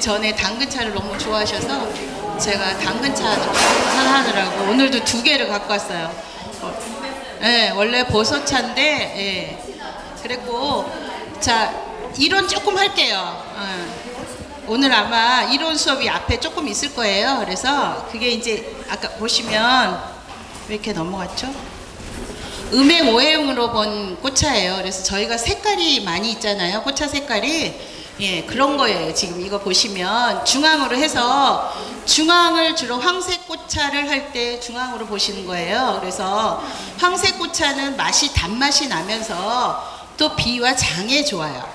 오기 전에 당근차를 너무 좋아하셔서 제가 당근차 하나 하느라고 오늘도 2개를 갖고 왔어요. 네, 원래 버섯차인데, 예. 그랬고, 자, 이론 조금 할게요. 오늘 아마 이론 수업이 앞에 조금 있을 거예요. 그래서 그게 이제 아까 보시면 왜 이렇게 넘어갔죠? 음행 오행으로 본 꽃차예요. 그래서 저희가 색깔이 많이 있잖아요. 꽃차 색깔이. 예, 그런 거예요. 지금 이거 보시면 중앙으로 해서 중앙을 주로 황색 꽃차를 할 때 중앙으로 보시는 거예요. 그래서 황색 꽃차는 맛이 단맛이 나면서 또 비와 장에 좋아요.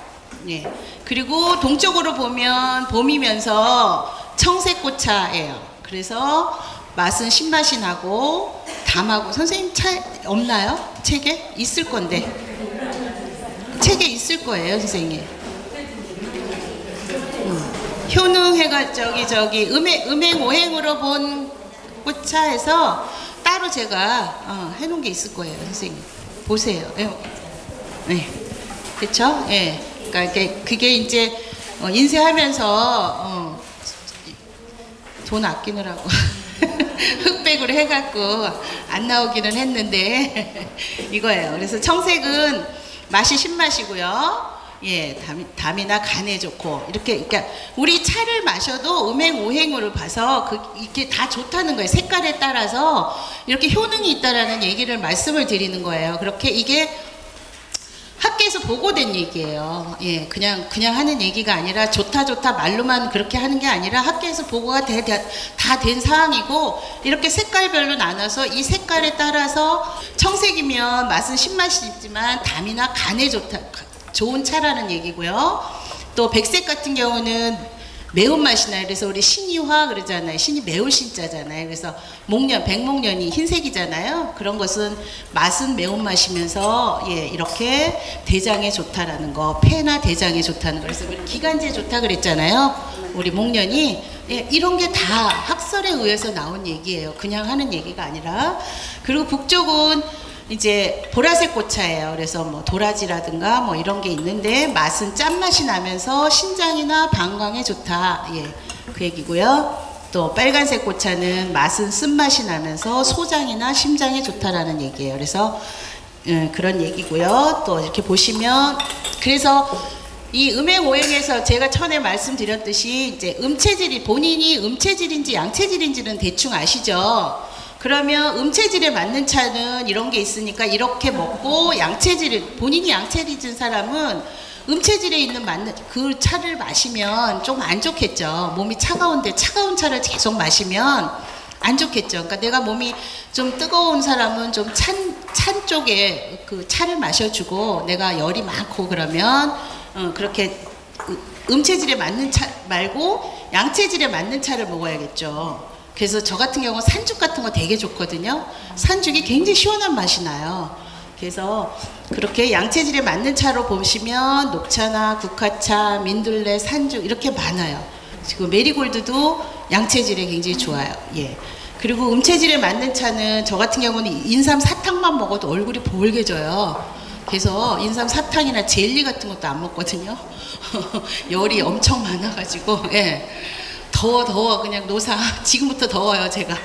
예. 그리고 동쪽으로 보면 봄이면서 청색 꽃차예요. 그래서 맛은 신맛이 나고 담하고. 선생님 차 없나요? 책에? 있을 건데. 책에 있을 거예요, 선생님. 효능해가 저기 음행 오행으로 본 꽃차에서 따로 제가 해놓은 게 있을 거예요, 선생님. 보세요. 네, 그렇죠? 예. 그러니까 그게 이제 인쇄하면서 돈 아끼느라고 흑백으로 해갖고 안 나오기는 했는데 이거예요. 그래서 청색은 맛이 신맛이고요. 예, 담이나 간에 좋고 이렇게. 그러니까 우리 차를 마셔도 음행 오행으로 봐서 이게 다 좋다는 거예요. 색깔에 따라서 이렇게 효능이 있다라는 얘기를 말씀을 드리는 거예요. 그렇게 이게 학계에서 보고된 얘기예요. 예, 그냥 하는 얘기가 아니라 좋다 말로만 그렇게 하는 게 아니라 학계에서 보고가 다 된 사항이고, 이렇게 색깔별로 나눠서 이 색깔에 따라서 청색이면 맛은 신맛이 있지만 담이나 간에 좋은 차라는 얘기고요. 또 백색 같은 경우는 매운맛이 나요. 그래서 우리 신이화 그러잖아요. 신이 매울 신자잖아요. 그래서 백목련이 흰색이잖아요. 그런 것은 맛은 매운맛이면서 예, 이렇게 대장에 좋다라는 거, 폐나 대장에 좋다는 거. 그래서 기관지에 좋다 그랬잖아요. 우리 목련이. 예, 이런 게 다 학설에 의해서 나온 얘기예요. 그냥 하는 얘기가 아니라. 그리고 북쪽은 이제 보라색 꽃차예요. 그래서 뭐 도라지라든가 뭐 이런 게 있는데 맛은 짠맛이 나면서 신장이나 방광에 좋다. 예, 그 얘기고요. 또 빨간색 꽃차는 맛은 쓴맛이 나면서 소장이나 심장에 좋다라는 얘기예요. 그래서 그런 얘기고요. 또 이렇게 보시면, 그래서 이 음행 오행에서 제가 전에 말씀드렸듯이 이제 음체질이, 본인이 음체질인지 양체질인지는 대충 아시죠? 그러면 음체질에 맞는 차는 이런 게 있으니까 이렇게 먹고, 본인이 양체질인 사람은 음체질에 있는 맞는 그 차를 마시면 좀 안 좋겠죠. 몸이 차가운데 차가운 차를 계속 마시면 안 좋겠죠. 그러니까 내가 몸이 좀 뜨거운 사람은 좀 찬 쪽에 그 차를 마셔주고, 내가 열이 많고 그러면 그렇게 음체질에 맞는 차 말고 양체질에 맞는 차를 먹어야겠죠. 그래서 저 같은 경우는 산죽 같은 거 되게 좋거든요. 산죽이 굉장히 시원한 맛이 나요. 그래서 그렇게 양체질에 맞는 차로 보시면 녹차나 국화차, 민들레, 산죽 이렇게 많아요. 지금 메리골드도 양체질에 굉장히 좋아요. 예. 그리고 음체질에 맞는 차는 저 같은 경우는 인삼 사탕만 먹어도 얼굴이 볼개져요. 그래서 인삼 사탕이나 젤리 같은 것도 안 먹거든요. 열이 엄청 많아가지고. 예. 더워 그냥 노사. 지금부터 더워요 제가.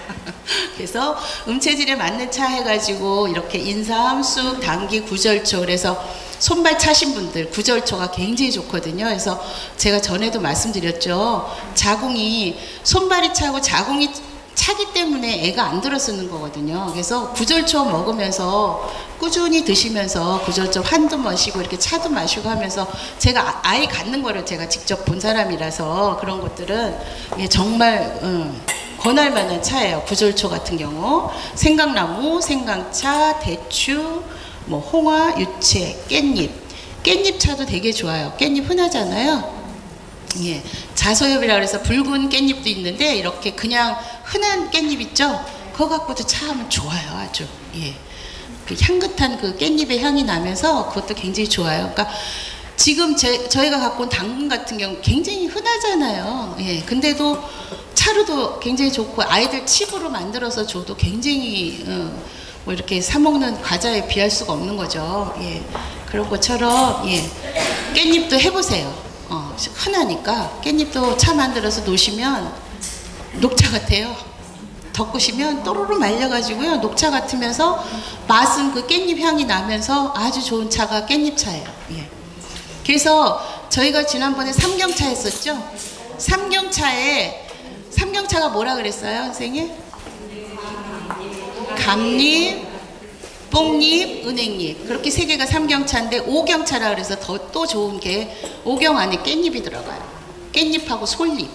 그래서 음체질에 맞는 차 해가지고 이렇게 인삼, 쑥, 당귀, 구절초. 그래서 손발 차신 분들 구절초가 굉장히 좋거든요. 그래서 제가 전에도 말씀드렸죠. 자궁이, 손발이 차고 자궁이 차기 때문에 애가 안 들어 쓰는 거거든요. 그래서 구절초 먹으면서 꾸준히 드시면서 구절초 한두 마시고 이렇게 차도 마시고 하면서, 제가 아이 갖는 거를 제가 직접 본 사람이라서 그런 것들은 정말 권할 만한 차예요. 구절초 같은 경우 생강나무, 생강차, 대추, 뭐 홍화, 유채, 깻잎 차도 되게 좋아요. 깻잎 흔하잖아요. 예, 자소엽이라 그래서 붉은 깻잎도 있는데 이렇게 그냥 흔한 깻잎 있죠? 그거 갖고도 차하면 좋아요. 아주. 예. 그 향긋한 그 깻잎의 향이 나면서 그것도 굉장히 좋아요. 그러니까 지금 저희가 갖고 온 당근 같은 경우 굉장히 흔하잖아요. 예. 근데도 차로도 굉장히 좋고, 아이들 칩으로 만들어서 줘도 굉장히 뭐 이렇게 사 먹는 과자에 비할 수가 없는 거죠. 예. 그런 것처럼 예. 깻잎도 해보세요. 흔하니까 깻잎도 차 만들어서 놓으시면 녹차 같아요. 덮으시면 또로로 말려가지고요. 녹차 같으면서 맛은 그 깻잎 향이 나면서 아주 좋은 차가 깻잎차예요. 예. 그래서 저희가 지난번에 삼경차 했었죠. 삼경차가 뭐라 그랬어요, 선생님? 감잎, 뽕잎, 은행잎, 그렇게 세 개가 삼경차인데 오경차라 그래서 또 좋은 게 오경 안에 깻잎이 들어가요. 깻잎하고 솔잎,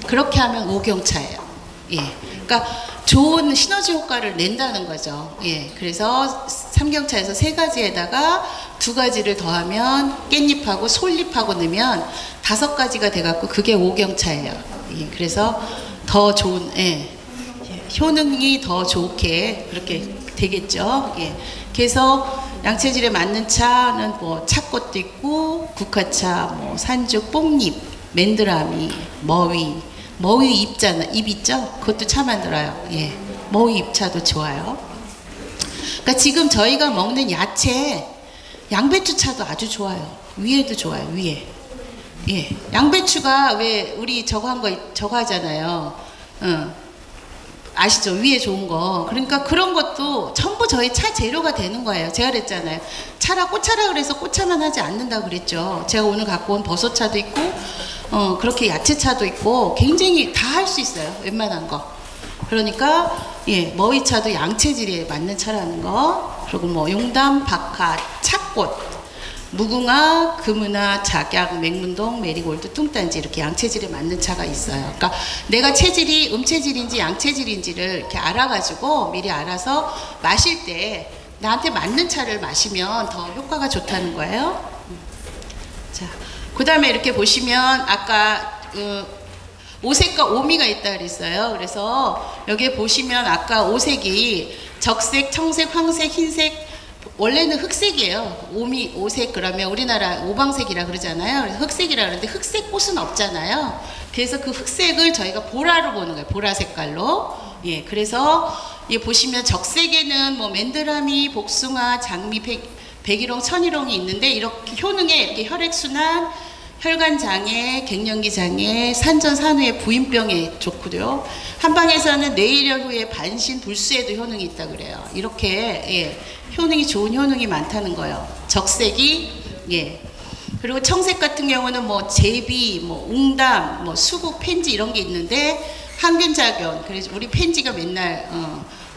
그렇게 하면 오경차예요. 예, 그러니까 좋은 시너지 효과를 낸다는 거죠. 예, 그래서 삼경차에서 세 가지에다가 두 가지를 더하면 깻잎하고 솔잎하고 넣으면 5가지가 돼갖고 그게 오경차예요. 예, 그래서 더 좋은, 예, 효능이 더 좋게 그렇게 되겠죠. 예, 그래서 양체질에 맞는 차는 뭐 차꽃도 있고 국화차, 뭐 산죽, 뽕잎, 맨드라미, 머위 잎잖아, 잎 있죠? 그것도 차 만들어요. 예, 머위 잎차도 좋아요. 그러니까 지금 저희가 먹는 야채, 양배추차도 아주 좋아요. 위에도 좋아요, 위에. 예, 양배추가 왜 우리 저거 하잖아요. 아시죠? 위에 좋은 거. 그러니까 그런 것도 전부 저희 차 재료가 되는 거예요. 제가 그랬잖아요. 꽃차라 그래서 꽃차만 하지 않는다고 그랬죠. 제가 오늘 갖고 온 버섯차도 있고, 그렇게 야채차도 있고, 굉장히 다 할 수 있어요. 웬만한 거. 그러니까, 예, 머위차도 양체질에 맞는 차라는 거. 그리고 뭐, 용담, 박하, 차꽃, 무궁화, 금은화, 작약, 맹문동, 메리골드, 뚱딴지 이렇게 양체질에 맞는 차가 있어요. 그러니까 내가 체질이 음체질인지 양체질인지를 이렇게 알아가지고 미리 알아서 마실 때 나한테 맞는 차를 마시면 더 효과가 좋다는 거예요. 자, 그 다음에 이렇게 보시면 아까 오색과 오미가 있다 그랬어요. 그래서 여기에 보시면 아까 오색이 적색, 청색, 황색, 흰색, 원래는 흑색이에요. 오색 그러면 우리나라 오방색이라 그러잖아요. 그래서 흑색이라 그러는데 흑색 꽃은 없잖아요. 그래서 그 흑색을 저희가 보라로 보는 거예요. 보라 색깔로. 예, 그래서 예, 보시면 적색에는 뭐 맨드라미, 복숭아, 장미, 백일홍, 천일홍이 있는데 이렇게 효능에 이렇게 혈액순환, 혈관장애, 갱년기장애, 산전산후의 부인병에 좋고요. 한방에서는 뇌일혈 후에 반신, 불수에도 효능이 있다 그래요. 이렇게 예, 효능이 좋은 효능이 많다는 거예요. 적색이 예. 그리고 청색 같은 경우는 뭐 제비, 뭐 웅담, 뭐 수국, 펜지 이런 게 있는데 항균작용. 그래서 우리 펜지가 맨날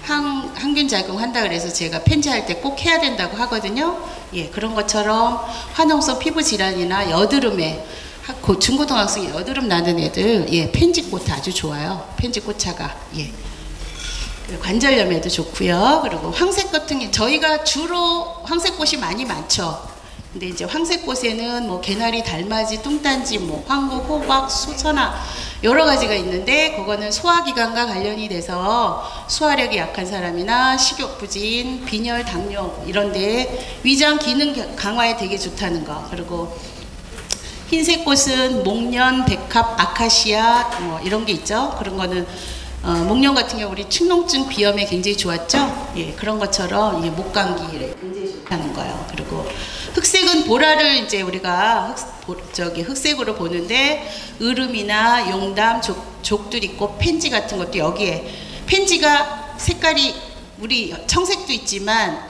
항균작용 한다 그래서 제가 펜지 할 때 꼭 해야 된다고 하거든요. 예, 그런 것처럼 화농성 피부 질환이나 여드름에 중고등학생 여드름 나는 애들 예, 펜지꽃 아주 좋아요. 펜지꽃차가 예. 관절염에도 좋고요. 그리고 황색 같은 게 저희가 주로 황색꽃이 많이 많죠. 근데 이제 황색꽃에는 뭐 개나리, 달맞이, 뚱딴지, 뭐 황국, 호박, 수선화 여러 가지가 있는데 그거는 소화기관과 관련이 돼서 소화력이 약한 사람이나 식욕부진, 빈혈, 당뇨 이런데 위장 기능 강화에 되게 좋다는 거. 그리고 흰색 꽃은 목련, 백합, 아카시아 뭐 이런 게 있죠. 그런 거는 목련 같은 경우 우리 축농증 비염에 굉장히 좋았죠. 예, 그런 것처럼 예, 목감기에 굉장히 좋다는 거예요. 그리고 흑색은 보라를 이제 우리가 흑색으로 보는데 으름이나 용담, 족들 있고 펜지 같은 것도 여기에 펜지가 색깔이 우리 청색도 있지만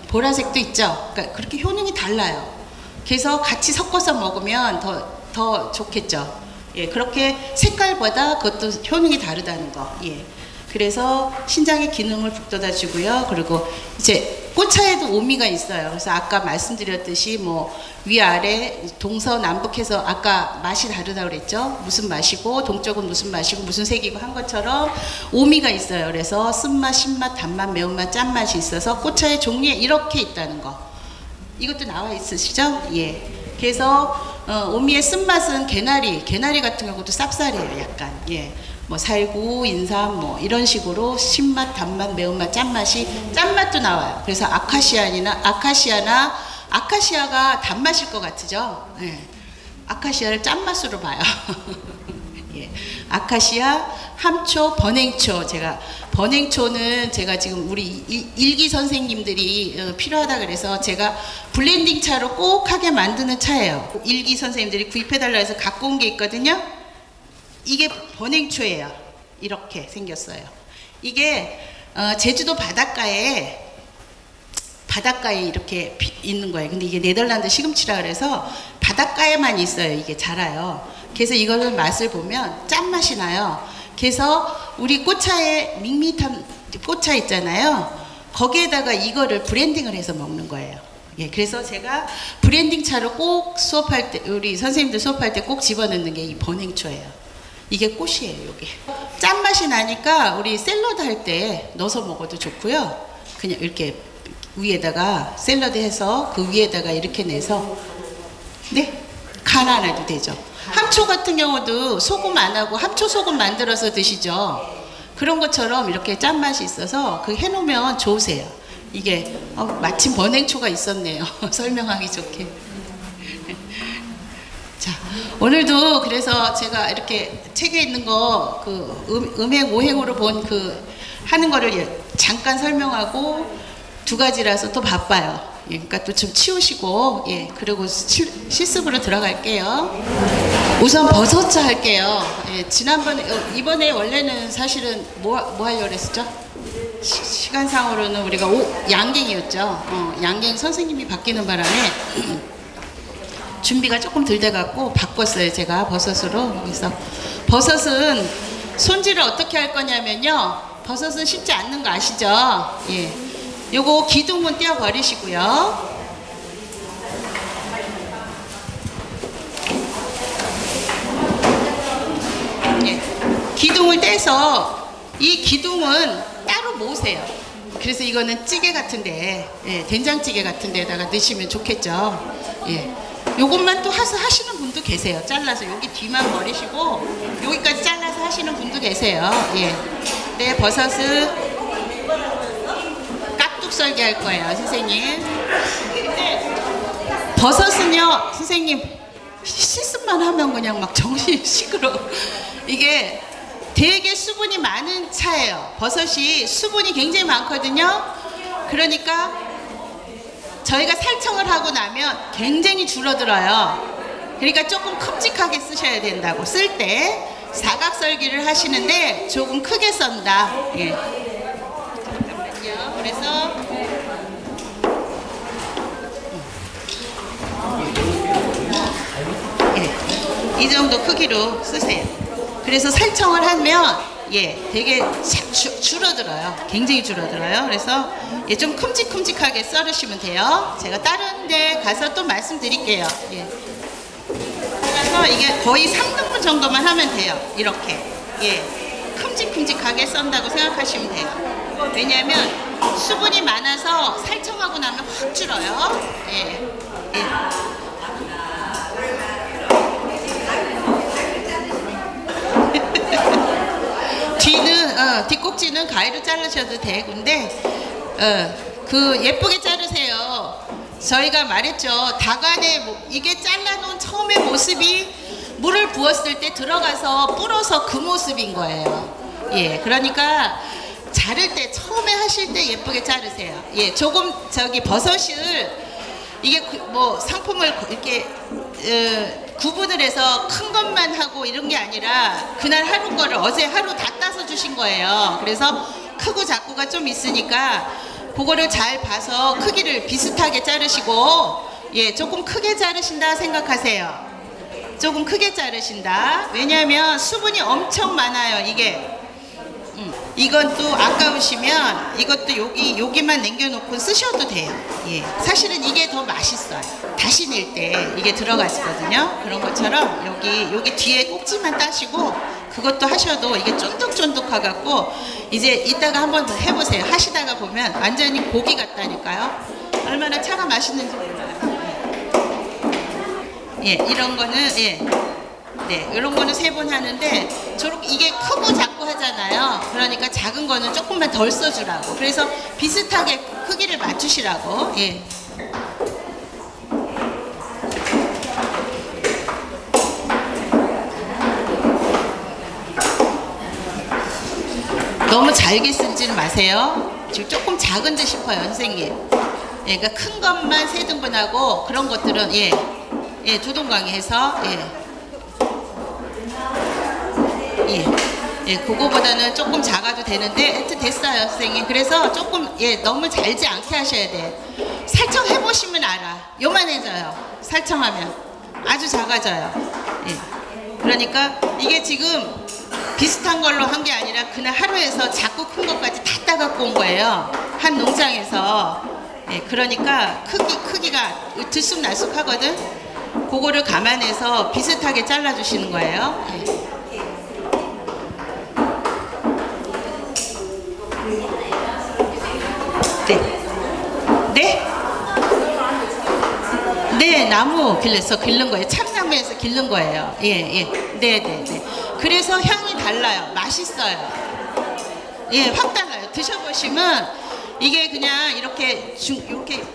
보라색도 있죠. 그러니까 그렇게 효능이 달라요. 그래서 같이 섞어서 먹으면 더 좋겠죠. 예, 그렇게 색깔보다 그것도 효능이 다르다는 거. 예. 그래서 신장의 기능을 북돋아 주고요. 그리고 이제 꽃차에도 오미가 있어요. 그래서 아까 말씀드렸듯이 뭐 위아래 동서남북해서 아까 맛이 다르다고 그랬죠. 무슨 맛이고 동쪽은 무슨 맛이고 무슨 색이고 한 것처럼 오미가 있어요. 그래서 쓴맛, 신맛, 단맛, 매운맛, 짠맛이 있어서 꽃차의 종류에 이렇게 있다는 거. 이것도 나와 있으시죠? 예. 그래서 오미의 쓴맛은 개나리 같은 경우도 쌉쌀해요. 약간 예. 뭐 살구, 인삼 뭐 이런 식으로 신맛, 단맛, 매운맛, 짠맛도 나와요. 그래서 아카시아가 단맛일 것 같으죠. 예. 아카시아를 짠맛으로 봐요. 예. 아카시아, 함초, 번행초. 제가 번행초는 제가 지금 우리 일기 선생님들이 필요하다 그래서 제가 블렌딩 차로 꼭 하게 만드는 차예요. 일기 선생님들이 구입해달라 해서 갖고 온 게 있거든요. 이게 번행초예요. 이렇게 생겼어요. 이게 제주도 바닷가에 이렇게 있는 거예요. 근데 이게 네덜란드 시금치라 그래서 바닷가에만 있어요. 이게 자라요. 그래서 이거를 맛을 보면 짠맛이 나요. 그래서 우리 꽃차에 밋밋한 꽃차 있잖아요. 거기에다가 이거를 브랜딩을 해서 먹는 거예요. 예, 그래서 제가 브랜딩 차로 꼭 수업할 때, 우리 선생님들 수업할 때 꼭 집어넣는 게 이 번행초예요. 이게 꽃이에요. 이게 짠맛이 나니까 우리 샐러드 할 때 넣어서 먹어도 좋고요. 그냥 이렇게 위에다가 샐러드 해서 그 위에다가 이렇게 내서 네? 간 안 해도 되죠. 함초 같은 경우도 소금 안 하고 함초 소금 만들어서 드시죠. 그런 것처럼 이렇게 짠맛이 있어서 그 해놓으면 좋으세요. 이게 마침 번행초가 있었네요. 설명하기 좋게. 자, 오늘도 그래서 제가 이렇게 책에 있는 거 그 음행 오행으로 본 그 하는 거를 잠깐 설명하고 두 가지라서 또 바빠요. 예, 그러니까 또 좀 치우시고, 예, 그리고 실습으로 들어갈게요. 우선 버섯차 할게요. 예, 지난번에, 이번에 원래는 사실은 뭐 하려고 그랬었죠? 시간상으로는 우리가 양갱이었죠. 양갱 선생님이 바뀌는 바람에 준비가 조금 덜 돼갖고 바꿨어요. 제가 버섯으로. 그래서 버섯은 손질을 어떻게 할 거냐면요. 버섯은 씹지 않는 거 아시죠? 예. 요거 기둥은 떼어 버리시고요. 예. 기둥을 떼서 이 기둥은 따로 모으세요. 그래서 이거는 찌개 같은데, 예, 된장찌개 같은 데다가 넣으시면 좋겠죠. 예. 요것만 또 하시는 분도 계세요. 잘라서 여기 뒤만 버리시고 여기까지 잘라서 하시는 분도 계세요. 예. 네, 버섯은 깍둑썰기 할 거예요, 선생님. 근데 버섯은요, 선생님 실습만 하면 그냥 막 정신이 시끄러. 이게 되게 수분이 많은 차예요. 버섯이 수분이 굉장히 많거든요. 그러니까 저희가 살청을 하고 나면 굉장히 줄어들어요. 그러니까 조금 큼직하게 쓰셔야 된다고. 쓸 때 사각썰기를 하시는데 조금 크게 썬다. 예. 잠깐만요. 그래서 예, 이 정도 크기로 쓰세요. 그래서 살청을 하면 예, 되게 줄어들어요. 굉장히 줄어들어요. 그래서 예, 좀 큼직큼직하게 썰으시면 돼요. 제가 다른 데 가서 또 말씀드릴게요. 예. 그래서 이게 거의 3등분 정도만 하면 돼요. 이렇게. 예. 큼직큼직하게 썬다고 생각하시면 돼요. 왜냐하면 수분이 많아서 살청하고 나면 확 줄어요. 예. 예. 뒷꼭지는 가위로 자르셔도 되는데 그 예쁘게 자르세요. 저희가 말했죠. 다간에 이게 잘라놓은 처음의 모습이 물을 부었을 때 들어가서 불어서 그 모습인 거예요. 예, 그러니까 자를 때 처음에 하실 때 예쁘게 자르세요. 예, 조금 저기 버섯을 이게 뭐 상품을 이렇게 구분을 해서 큰 것만 하고 이런 게 아니라 그날 하루 거를 어제 하루 다 따서 주신 거예요. 그래서 크고 작고가 좀 있으니까 그거를 잘 봐서 크기를 비슷하게 자르시고 예, 조금 크게 자르신다 생각하세요. 조금 크게 자르신다. 왜냐하면 수분이 엄청 많아요. 이게 이건 또 아까우시면 이것도 여기만 남겨놓고 쓰셔도 돼요. 예, 사실은 이게 더 맛있어요. 다시 낼 때 이게 들어가거든요. 그런 것처럼 여기 뒤에 꼭지만 따시고 그것도 하셔도 이게 쫀득쫀득하갖고 이제 이따가 한번 해보세요. 하시다가 보면 완전히 고기 같다니까요. 얼마나 차가 맛있는지 몰라요. 예, 이런 거는 예. 네, 이런 거는 3번 하는데 저렇게 이게 크고 작고 하잖아요. 그러니까 작은 거는 조금만 덜 써주라고. 그래서 비슷하게 크기를 맞추시라고. 예. 너무 잘게 쓰지는 마세요. 지금 조금 작은 듯 싶어요, 선생님. 예, 그러니까 큰 것만 3등분하고 그런 것들은 예, 예, 2동강이 해서 예, 예, 예, 그거보다는 조금 작아도 되는데 하여튼 됐어요, 선생님. 그래서 조금 예, 너무 잘지 않게 하셔야 돼. 살청해보시면 알아. 요만해져요. 살청하면 아주 작아져요. 예. 그러니까 이게 지금 비슷한 걸로 한 게 아니라 그날 하루에서 작고 큰 것까지 다 따갖고 온 거예요. 한 농장에서. 예, 그러니까 크기가 들쑥날쑥 하거든. 그거를 감안해서 비슷하게 잘라주시는 거예요. 예. 네. 네? 네, 나무 길러서 기른 거예요. 참나무에서 기른 거예요. 예, 예. 네, 네, 네. 그래서 향이 달라요. 맛있어요. 예, 확 달라요. 드셔보시면 이게 그냥 이렇게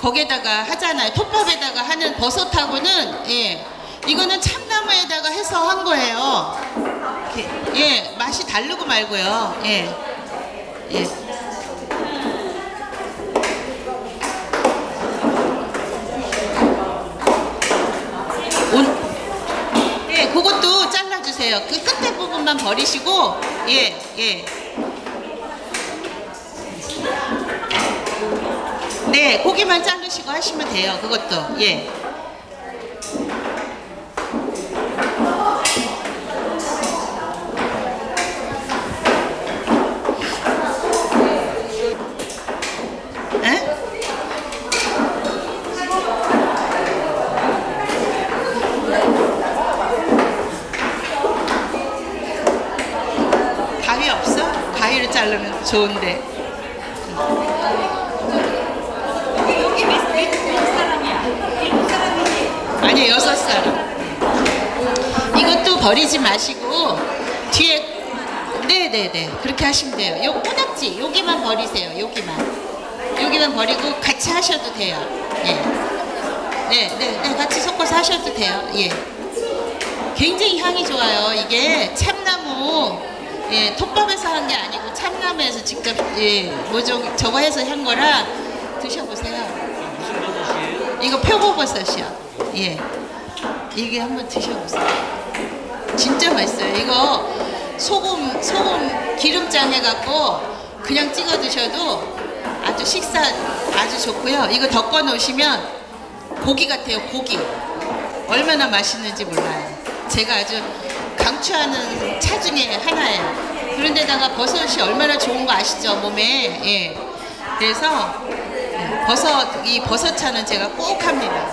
거기에다가 하잖아요. 톱밥에다가 하는 버섯하고는 예, 이거는 참나무에다가 해서 한 거예요. 예, 맛이 다르고 말고요. 예, 예. 네, 그것도 잘라주세요. 그 끝에 부분만 버리시고, 예, 예. 네, 고기만 자르시고 하시면 돼요. 그것도, 예. 가위 없어? 가위로 자르면 좋은데. 여기 몇 사람이야? 7사람이지? 아니요, 6사람. 이것도 버리지 마시고 뒤에 네네네 그렇게 하시면 돼요. 요 꼬닥지 여기만 버리세요. 여기만 버리고 같이 하셔도 돼요. 예. 네, 같이 섞어서 하셔도 돼요. 예. 굉장히 향이 좋아요. 이게 참나무 예, 톱밥에서 한 게 아니고 참나무에서 직접 예, 저거 해서 한 거라 드셔보세요. 무슨 버섯이에요? 이거 표고버섯이요. 예, 이게 한번 드셔보세요. 진짜 맛있어요. 이거 소금 기름장 해갖고 그냥 찍어 드셔도 아주 식사 아주 좋고요. 이거 덮어 놓으시면 고기 같아요. 고기 얼마나 맛있는지 몰라요. 제가 아주 강추하는 차 중에 하나예요. 그런데다가 버섯이 얼마나 좋은 거 아시죠? 몸에. 예. 그래서 이 버섯차는 제가 꼭 합니다.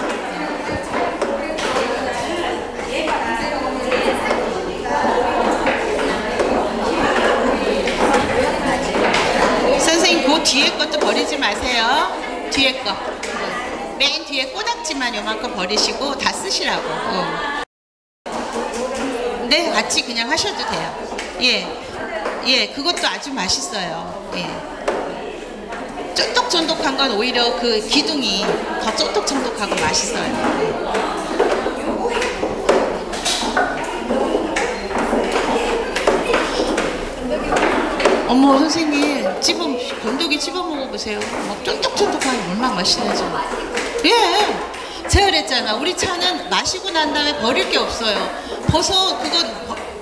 선생님 그 뒤에 것도 버리지 마세요. 뒤에 거. 맨 뒤에 꼬닥지만 요만큼 버리시고 다 쓰시라고. 네, 같이 그냥 하셔도 돼요. 예, 예, 그것도 아주 맛있어요. 예. 쫀득쫀득한 건 오히려 그 기둥이 더 쫀득쫀득하고 맛있어요. 어머 선생님 건더기 찝어 먹어보세요. 막 쫀득쫀득하니 얼마나 맛있는지. 예, 제가 그랬잖아. 우리 차는 마시고 난 다음에 버릴 게 없어요. 버섯 그거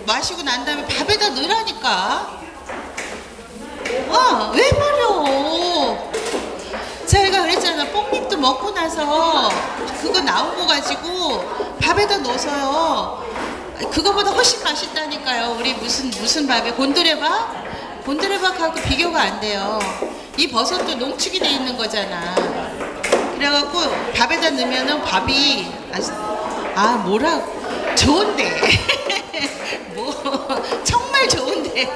마시고 난 다음에 밥에다 넣으라니까. 왜 버려? 제가 그랬잖아. 뽕잎도 먹고 나서 그거 나온 거 가지고 밥에다 넣어서요. 그거보다 훨씬 맛있다니까요. 우리 무슨 밥에 곤드레밥하고 비교가 안 돼요. 이 버섯도 농축이 돼 있는 거잖아. 그래갖고 밥에다 넣으면은 밥이 뭐라 좋은데 뭐 정말 좋은데.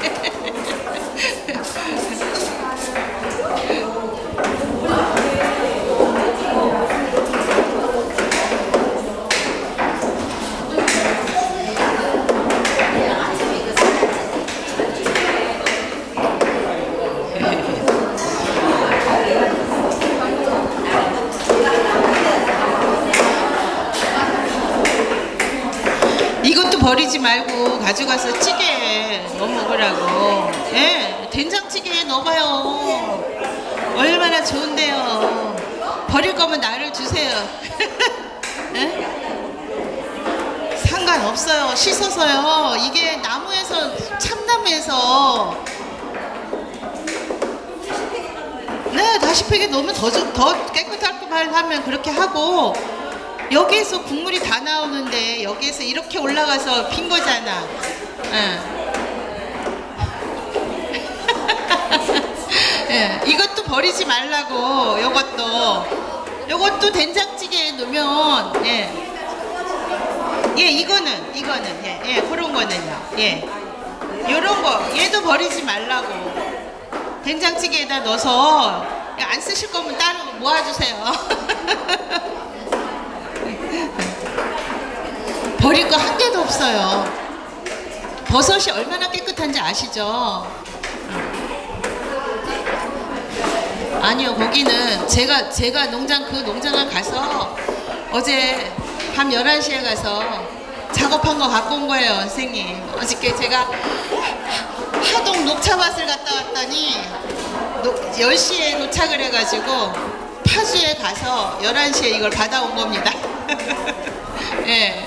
이것도 버리지 말고 가져가서 찌개 넣어 먹으라고. 예, 된장찌개 넣어봐요. 얼마나 좋은데요. 버릴 거면 나를 주세요. 네? 상관없어요. 씻어서요. 이게 나무에서, 참나무에서 네, 다시팩에 넣으면 더 깨끗할 걸 하면 그렇게 하고, 여기에서 국물이 다 나오는데 여기에서 이렇게 올라가서 빈 거잖아. 예, 이것도 버리지 말라고. 요것도 된장찌개에 넣으면 이거는 그런 거는요. 요런 거 얘도 버리지 말라고. 된장찌개에다 넣어서 안 쓰실 거면 따로 모아주세요. 버릴 거 한 개도 없어요. 버섯이 얼마나 깨끗한지 아시죠? 아니요, 거기는 제가 농장을 가서 어제 밤 11시에 가서 작업한 거 갖고 온 거예요, 선생님. 어저께 제가 하동 녹차밭을 갔다 왔더니 10시에 도착을 해가지고 파주에 가서 11시에 이걸 받아온 겁니다. 예.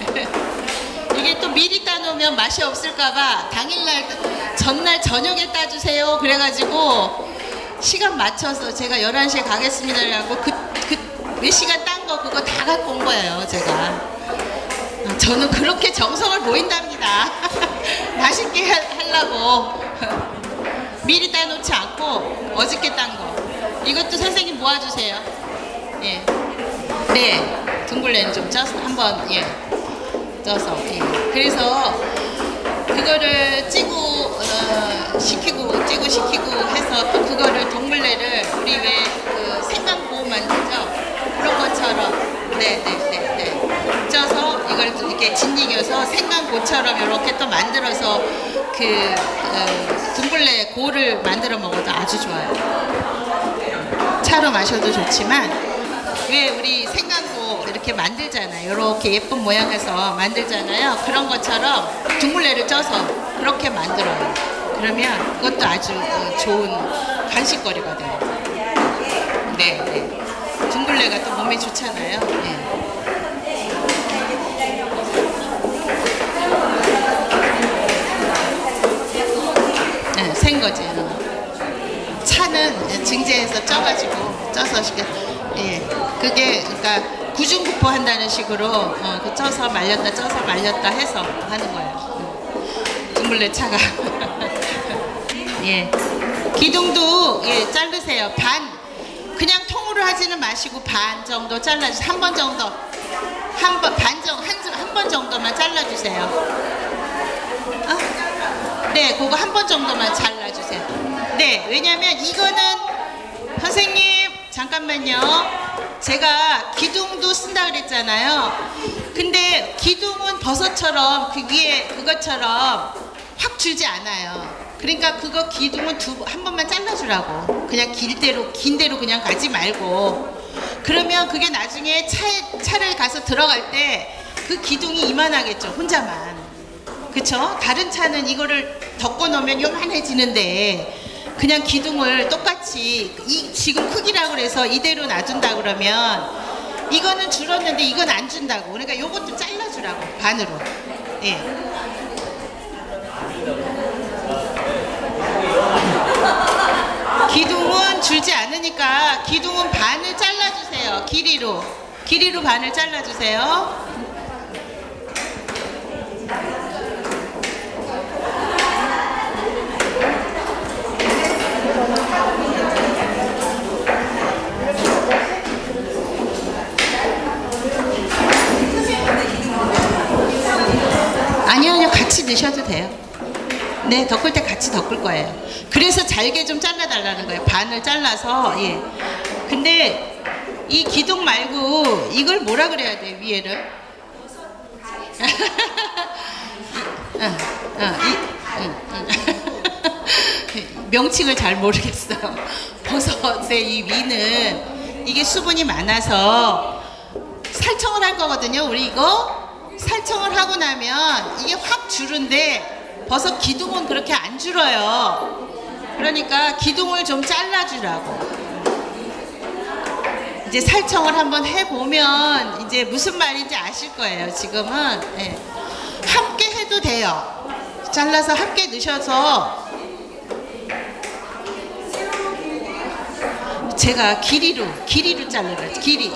이게 또 미리 따놓으면 맛이 없을까봐 당일날, 전날 저녁에 따주세요. 그래가지고 시간 맞춰서 제가 11시에 가겠습니다. 라고 몇 시간 딴 거 그거 다 갖고 온 거예요, 제가. 저는 그렇게 정성을 보인답니다. 맛있게 하려고. 미리 따놓지 않고 어저께 딴 거. 이것도 선생님 모아주세요. 예. 네, 둥글레는 좀 쪄서 한번 쪄서. 그래서 그거를 찌고 식히고 해서 또 그거를 둥글레를 우리 왜 그 생강고 만들죠? 그런 것처럼 쪄서 이걸 이렇게 짓이겨서 생강고처럼 이렇게 또 만들어서 그 둥글레 고를 만들어 먹어도 아주 좋아요. 차로 마셔도 좋지만 왜 우리 생강고 이렇게 만들잖아요. 이렇게 예쁜 모양해서 만들잖아요. 그런 것처럼 둥글레를 쪄서 그렇게 만들어요. 그러면 그것도 아주 좋은 간식거리거든요. 네. 둥글레가 또 몸에 좋잖아요. 생거지. 차는 증제해서 쪄서 그게 그러니까 구중구포 한다는 식으로 그 쪄서 말렸다 해서 하는 거예요. 둥글레 차가. 기둥도 자르세요. 그냥 통으로 하지는 마시고 반 정도 잘라주세요. 한 번 정도, 한 번 정도만 잘라주세요. 네, 그거 한 번 정도만 잘라주세요. 네, 왜냐면 이거는 선생님 잠깐만요. 제가 기둥도 쓴다 그랬잖아요. 근데 기둥은 버섯처럼 그 위에 그것처럼 확 줄지 않아요. 그러니까 그거 기둥은 한 번만 잘라주라고. 그냥 긴 대로 그냥 가지 말고. 그러면 그게 나중에 차를 가서 들어갈 때 그 기둥이 이만하겠죠, 혼자만. 그쵸? 다른 차는 이거를 덮고 놓으면 요만해지는데 그냥 기둥을 똑같이 지금 크기라고 그래서 이대로 놔둔다 그러면 이거는 줄었는데 이건 안 준다고. 그러니까 요것도 잘라주라고, 반으로. 기둥은 줄지 않으니까 기둥은 반을 잘라주세요. 길이로 반을 잘라주세요. 아니요, 같이 넣으셔도 돼요. 네, 덮을 때 같이 덮을 거예요. 그래서 잘게 좀 잘라달라는 거예요. 반을 잘라서. 근데 이 기둥 말고 이걸 뭐라 그래야 돼, 위에를? 명칭을 잘 모르겠어요. 버섯의 이 위는 이게 수분이 많아서 살청을 할 거거든요. 우리 이거 살청을 하고 나면 이게 확 주른데 버섯 기둥은 그렇게 안 줄어요. 그러니까 기둥을 좀 잘라주라고. 이제 살청을 한번 해보면 이제 무슨 말인지 아실 거예요. 지금은 예. 함께 해도 돼요. 잘라서 함께 넣으셔서 제가 길이로 자르라. 길이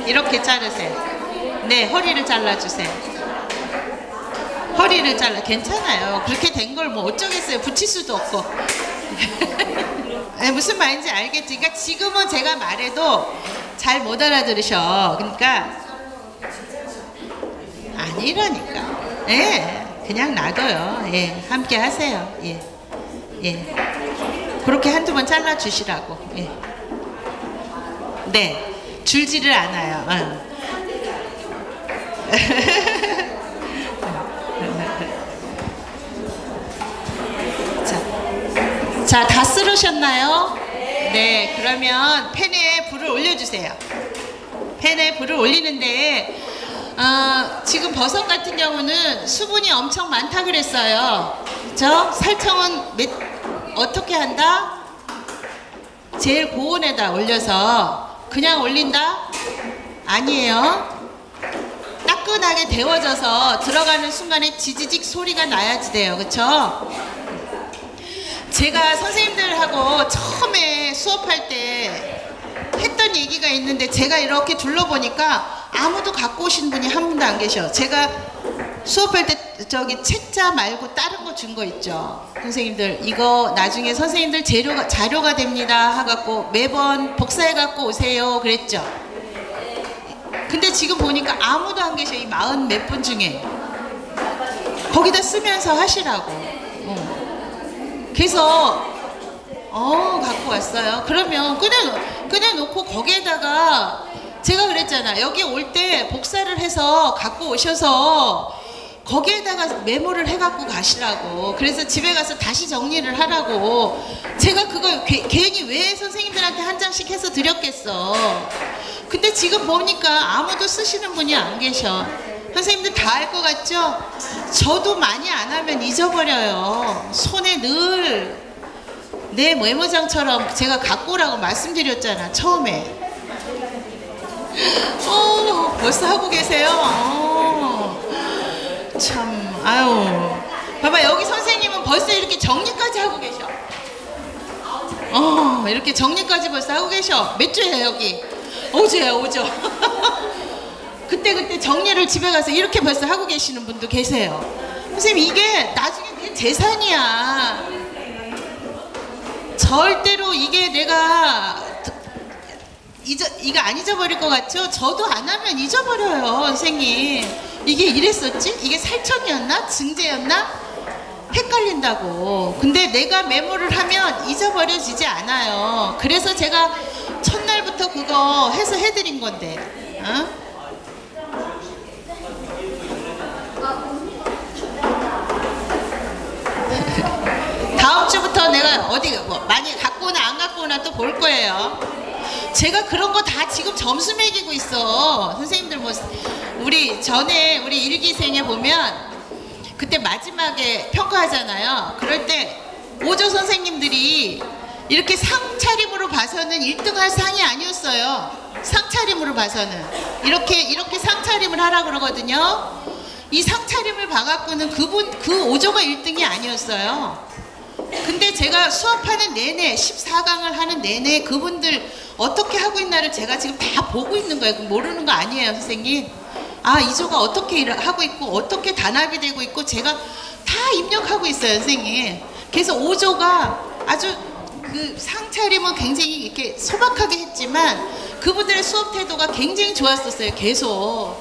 이렇게 자르세요. 네, 허리를 잘라주세요. 허리를 잘라. 괜찮아요. 그렇게 된 걸 뭐 어쩌겠어요. 붙일 수도 없고. 네, 무슨 말인지 알겠지. 그러니까 지금은 제가 말해도 잘 못 알아들으셔. 그러니까 아니라니까. 예, 그냥 놔둬요. 예, 함께 하세요. 예, 예. 그렇게 한두 번 잘라 주시라고. 예. 네, 줄지를 않아요. 자, 다 쓸으셨나요? 네, 그러면 팬에 불을 올려주세요. 팬에 불을 올리는데 지금 버섯 같은 경우는 수분이 엄청 많다 그랬어요. 그렇죠? 살청은 어떻게 한다? 제일 고온에다 올려서 그냥 올린다? 아니에요. 따끈하게 데워져서 들어가는 순간에 지지직 소리가 나야지 돼요. 그렇죠? 제가 선생님들하고 처음에 수업할 때 했던 얘기가 있는데 제가 이렇게 둘러보니까 아무도 갖고 오신 분이 한 분도 안 계셔. 제가 수업할 때 저기 책자 말고 다른 거 준 거 있죠. 선생님들 이거 나중에 선생님들 자료가 됩니다 하갖고 매번 복사해 갖고 오세요 그랬죠. 근데 지금 보니까 아무도 안 계셔. 이 40 몇 분 중에. 거기다 쓰면서 하시라고. 그래서 갖고 왔어요. 그러면 꺼내놓고 거기에다가 제가 그랬잖아. 여기 올 때 복사를 해서 갖고 오셔서 거기에다가 메모를 해갖고 가시라고. 그래서 집에 가서 다시 정리를 하라고. 제가 그거 괜히 왜 선생님들한테 한 장씩 해서 드렸겠어. 근데 지금 보니까 아무도 쓰시는 분이 안 계셔. 선생님들 다 알 것 같죠? 저도 많이 안 하면 잊어버려요. 손에 늘 내 메모장처럼 제가 갖고 오라고 말씀드렸잖아 처음에. 벌써 하고 계세요. 참 아유. 봐봐, 여기 선생님은 벌써 이렇게 정리까지 하고 계셔. 이렇게 정리까지 벌써 하고 계셔. 몇 주예요 여기? 5주예요 5주. 그때 정리를 집에 가서 이렇게 벌써 하고 계시는 분도 계세요. 선생님 이게 나중에 내 재산이야. 절대로 이게 내가 이거 안 잊어버릴 것 같죠? 저도 안 하면 잊어버려요 선생님. 이게 이랬었지? 이게 살청이었나? 증제였나? 헷갈린다고. 근데 내가 메모를 하면 잊어버려지지 않아요. 그래서 제가 첫날부터 그거 해서 해드린 건데. 다음 주부터 내가 어디 많이 갖고 오나 안 갖고 오나 또 볼 거예요. 제가 그런 거 다 지금 점수 매기고 있어. 선생님들 뭐 우리 전에 우리 일기생에 보면 그때 마지막에 평가하잖아요. 그럴 때 5조 선생님들이 이렇게 상차림으로 봐서는 1등할 상이 아니었어요. 상차림으로 봐서는 이렇게 상차림을 하라 그러거든요. 이 상차림을 봐갖고는 그 5조가 1등이 아니었어요. 근데 제가 수업하는 내내 14강을 하는 내내 그분들 어떻게 하고 있나를 제가 지금 다 보고 있는 거예요. 모르는 거 아니에요 선생님. 이조가 어떻게 하고 있고 어떻게 단합이 되고 있고 제가 다 입력하고 있어요 선생님. 그래서 5조가 아주 그 상차림은 굉장히 이렇게 소박하게 했지만 그분들의 수업 태도가 굉장히 좋았었어요. 그래서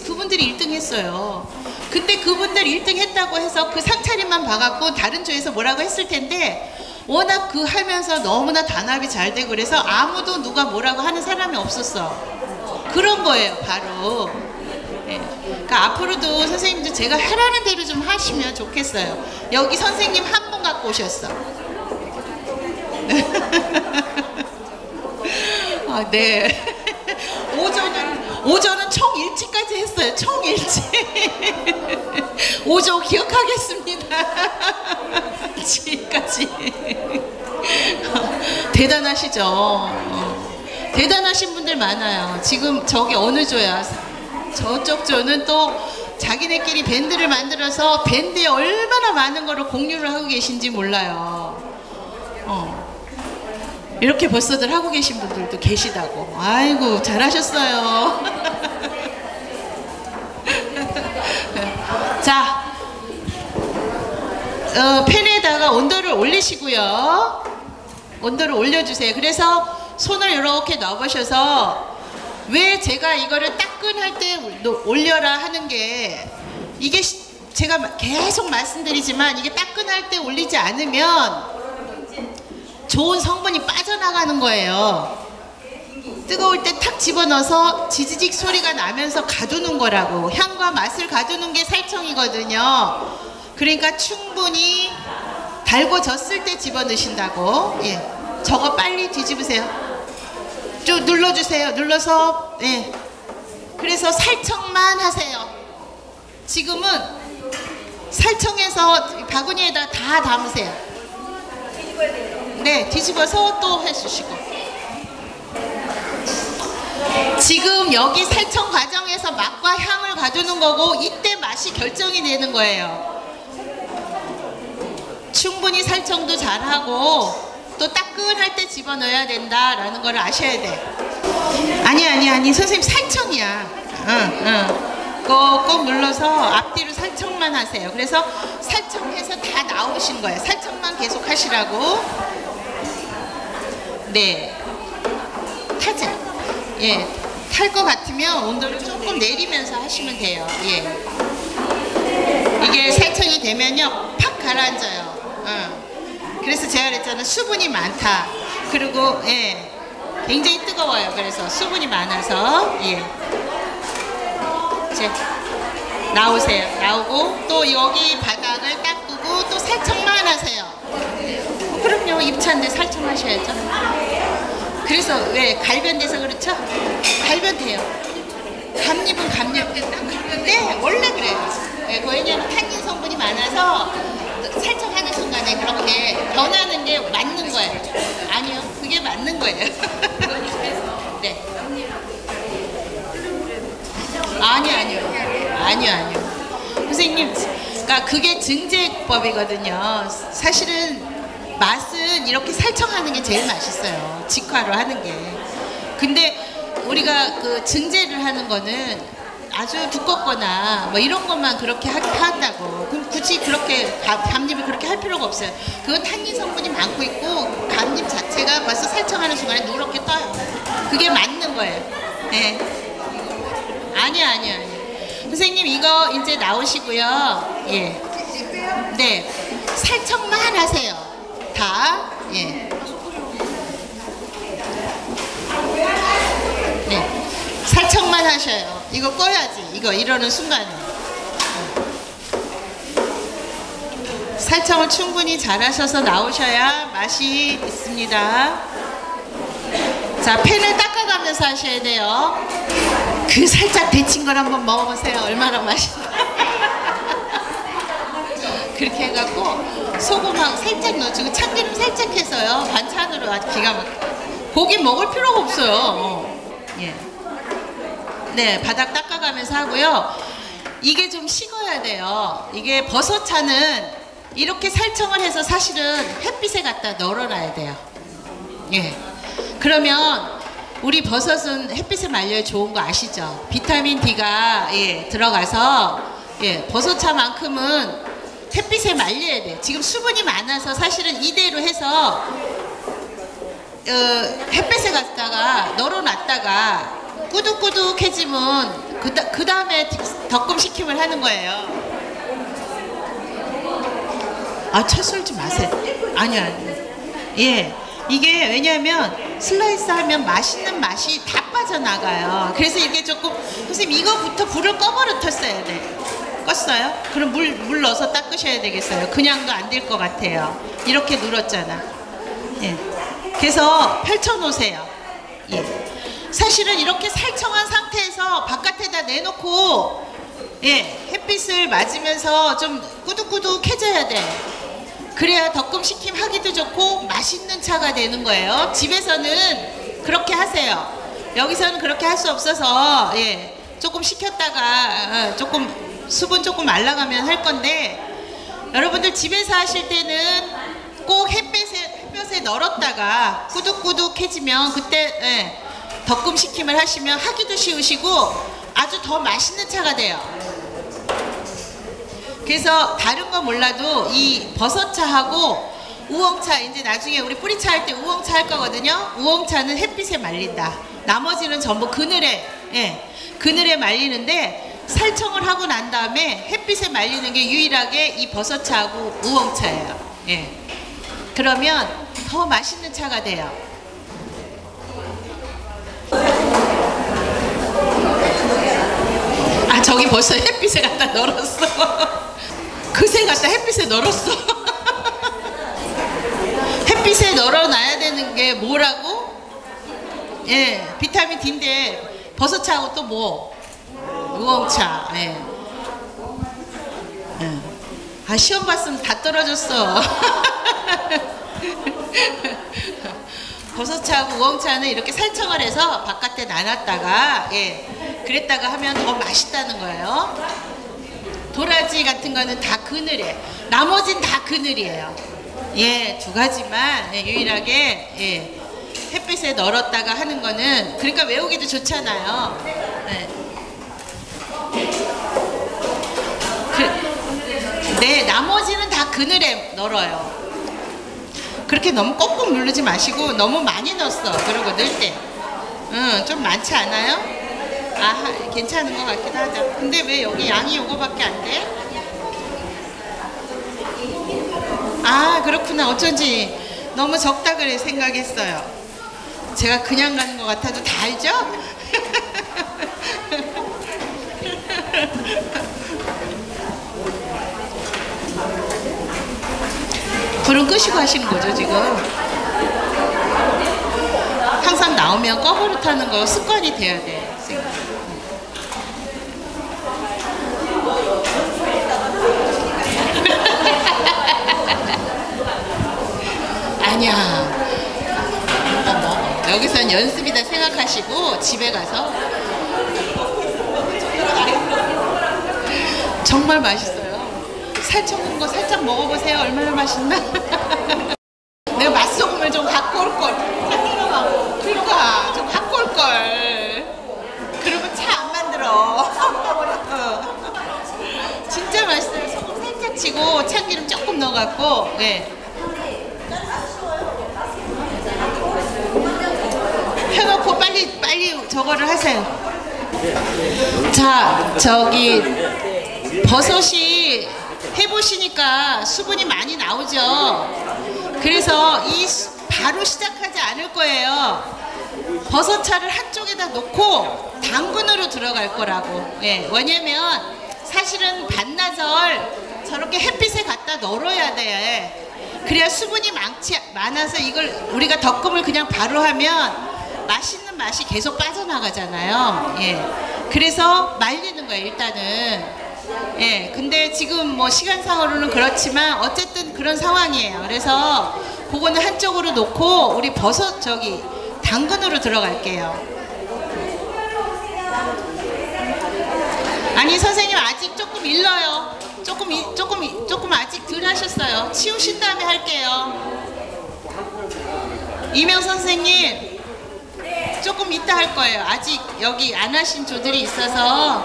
그분들이 1등 했어요. 근데 그분들 1등 했다고 해서 그 상차림만 봐갖고 다른 조에서 뭐라고 했을 텐데 워낙 그 하면서 너무나 단합이 잘 되고 그래서 아무도 누가 뭐라고 하는 사람이 없었어. 그런 거예요 바로. 네. 그러니까 앞으로도 선생님들 제가 하라는 대로 좀 하시면 좋겠어요. 여기 선생님 한 분 갖고 오셨어. 네. 오조는 총일치까지 했어요. 총일치. 오조 기억하겠습니다. 지금까지. 대단하시죠. 대단하신 분들 많아요. 지금 저기 어느 조야? 저쪽 조는 또 자기네끼리 밴드를 만들어서 밴드에 얼마나 많은 거를 공유를 하고 계신지 몰라요. 이렇게 벌써들 하고 계신 분들도 계시다고. 아이고 잘하셨어요. 자, 팬에다가 온도를 올리시고요. 온도를 올려주세요. 그래서 손을 이렇게 넣어보셔서, 왜 제가 이거를 따끈할 때 올려라 하는 게, 이게 제가 계속 말씀드리지만 이게 따끈할 때 올리지 않으면 좋은 성분이 빠져나가는 거예요. 뜨거울 때 탁 집어넣어서 지지직 소리가 나면서 가두는 거라고. 향과 맛을 가두는 게 살청이거든요. 그러니까 충분히 달궈졌을 때 집어넣으신다고. 예. 저거 빨리 뒤집으세요. 쭉 눌러주세요. 눌러서, 예. 그래서 살청만 하세요. 지금은 살청해서 바구니에다 다 담으세요. 네, 뒤집어서 또 해주시고. 지금 여기 살청 과정에서 맛과 향을 가두는 거고, 이때 맛이 결정이 되는 거예요. 충분히 살청도 잘하고 또 따끈할 때 집어넣어야 된다라는 걸 아셔야 돼. 아니 선생님 살청이야. 꼭 눌러서 앞뒤로 살청만 하세요. 그래서 살청해서 다 나오신 거예요. 살청만 계속 하시라고. 네, 타죠. 예, 탈 것 같으면 온도를 조금 내리면서 하시면 돼요. 예, 이게 살청이 되면요 팍 가라앉아요. 그래서 제가 그랬잖아요. 수분이 많다. 그리고 예, 굉장히 뜨거워요. 그래서 수분이 많아서. 예, 이제 나오세요. 나오고 또 여기 바닥을 닦고 또 살청만 하세요. 그럼요, 입차인데 살청하셔야죠. 그래서 왜 갈변돼서 그렇죠? 갈변돼요. 감잎은 감염된다. 네, 원래 그래요. 네, 왜냐면 탄닌 성분이 많아서 살청하는 순간에 그렇게 변하는 게 맞는 거예요. 아니요, 그게 맞는 거예요. 네. 아니요. 선생님, 그러니까 그게 증제법이거든요. 사실은 맛은 이렇게 살청하는 게 제일 맛있어요. 직화로 하는 게. 근데 우리가 그 증제를 하는 거는 아주 두껍거나 뭐 이런 것만 그렇게 한다고. 그럼 굳이 그렇게 감잎을 그렇게 할 필요가 없어요. 그건 탄닌 성분이 많고 있고 감잎 자체가 벌써 살청하는 순간에 누렇게 떠요. 그게 맞는 거예요. 네. 아니요. 선생님 이거 이제 나오시고요. 예. 네. 살청만 하세요. 다. 예. 네. 살청만 하셔요. 이거 꺼야지. 이거 이러는 순간에. 살청을 충분히 잘 하셔서 나오셔야 맛이 있습니다. 자, 팬을 닦아가면서 하셔야 돼요. 그 살짝 데친 걸 한번 먹어보세요. 얼마나 맛있나. 그렇게 해갖고 소금하고 살짝 넣어주고 참기름 살짝 해서요. 반찬으로 아주 기가 막혀. 고기 먹을 필요가 없어요. 예. 네, 바닥 닦아가면서 하고요. 이게 좀 식어야 돼요. 이게 버섯차는 이렇게 살청을 해서 사실은 햇빛에 갖다 널어놔야 돼요. 예. 그러면 우리 버섯은 햇빛에 말려야 좋은 거 아시죠? 비타민 D가 예, 들어가서 예, 버섯차만큼은 햇빛에 말려야 돼. 지금 수분이 많아서 사실은 이대로 해서 햇빛에 갔다가 널어놨다가 꾸둑꾸둑해지면 그 다음에 덕금식힘을 하는 거예요. 아, 채 썰지 마세요. 아니요. 예, 이게 왜냐하면 슬라이스 하면 맛있는 맛이 다 빠져나가요. 그래서 이게 조금, 선생님 이거부터 불을 꺼버렸었어야 돼. 껐어요? 그럼 물 넣어서 닦으셔야 되겠어요. 그냥도 안 될 것 같아요. 이렇게 눌었잖아. 예. 그래서 펼쳐 놓으세요. 예. 사실은 이렇게 살청한 상태에서 바깥에다 내놓고 햇빛을 맞으면서 좀 꾸둑꾸둑해져야 돼. 그래야 덕금시킴 하기도 좋고 맛있는 차가 되는 거예요. 집에서는 그렇게 하세요. 여기서는 그렇게 할 수 없어서 조금 식혔다가 조금 수분 조금 말라가면 할 건데, 여러분들 집에서 하실 때는 꼭 햇볕에 널었다가 꾸둑꾸둑해지면 그때 덕금시킴을 하시면 하기도 쉬우시고 아주 더 맛있는 차가 돼요. 그래서 다른 거 몰라도 이 버섯차하고 우엉차, 이제 나중에 우리 뿌리차 할 때 우엉차 할 거거든요. 우엉차는 햇빛에 말린다. 나머지는 전부 그늘에 말리는데, 살청을 하고 난 다음에 햇빛에 말리는 게 유일하게 이 버섯차하고 우엉차예요. 그러면 더 맛있는 차가 돼요. 아, 저기 벌써 햇빛에 갖다 널었어. 그새 갖다 햇빛에 널었어. 햇빛에 널어놔야 되는 게 뭐라고? 비타민 D인데 버섯차하고 또 뭐? 우엉차. 아, 시험 봤으면 다 떨어졌어. 버섯차하고 우엉차는 이렇게 살청을 해서 바깥에 놔놨다가 그랬다가 하면 더 맛있다는 거예요. 도라지 같은 거는 다 그늘에, 나머진 다 그늘이에요. 두 가지만 유일하게 햇빛에 널었다가 하는 거는, 그러니까 외우기도 좋잖아요. 나머지는 다 그늘에 널어요. 그렇게 너무 꼭꼭 누르지 마시고 너무 많이 넣었어. 그러고 넣을 때 좀 많지 않아요? 아, 괜찮은 것 같기도 하다. 근데 왜 여기 양이 요거밖에 안 돼? 아, 그렇구나. 어쩐지 너무 적다 그래 생각했어요. 제가 그냥 가는 것 같아도 다 알죠? 불은 끄시고 하시는 거죠 지금? 항상 나오면 꺼버릇 하는 거 습관이 돼야 돼. 아니야, 여기선 연습이다 생각하시고 집에 가서 정말 맛있어요. 살청한 거 살짝 먹어보세요. 얼마나 맛있나? 내가 맛소금을 좀 갖고 올걸. 그러니까 좀 갖고 올걸. 그러면 차 안 만들어. 진짜 맛있어요. 소금 살짝 치고 참기름 조금 넣어갖고 해놓고 빨리 저거를 하세요. 자, 저기 버섯이 해보시니까 수분이 많이 나오죠. 그래서 바로 시작하지 않을 거예요. 버섯차를 한쪽에다 놓고 당근으로 들어갈 거라고. 왜냐면 사실은 반나절 저렇게 햇빛에 갖다 널어야 돼. 그래야 수분이 많아서 이걸 우리가 덕금을 그냥 바로 하면 맛있는 맛이 계속 빠져나가잖아요. 그래서 말리는 거예요 일단은. 근데 지금 뭐 시간상으로는 그렇지만 어쨌든 그런 상황이에요. 그래서 그거는 한쪽으로 놓고 우리 버섯 당근으로 들어갈게요. 아니 선생님 아직 조금 일러요. 조금 아직 덜 하셨어요. 치우신 다음에 할게요. 이명 선생님 조금 이따 할 거예요. 아직 여기 안 하신 조들이 있어서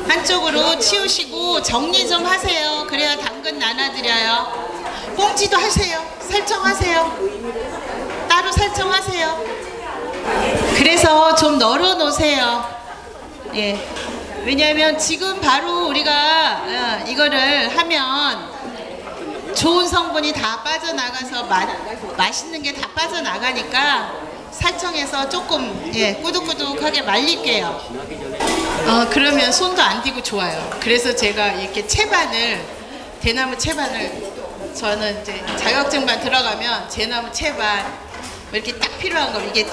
한쪽으로 치우시고 정리 좀 하세요. 그래야 당근 나눠드려요. 꽁지도 하세요. 살청하세요. 따로 살청하세요. 그래서 좀 널어 놓으세요. 왜냐하면 지금 바로 우리가 이거를 하면 좋은 성분이 다 빠져나가서 맛있는 게 다 빠져나가니까 살청해서 조금 꾸덕꾸덕하게 말릴게요. 그러면 손도 안 띄고 좋아요. 그래서 제가 이렇게 대나무 채반을 저는 이제 자격증반 들어가면 대나무 채반 이렇게 딱 필요한 거 이게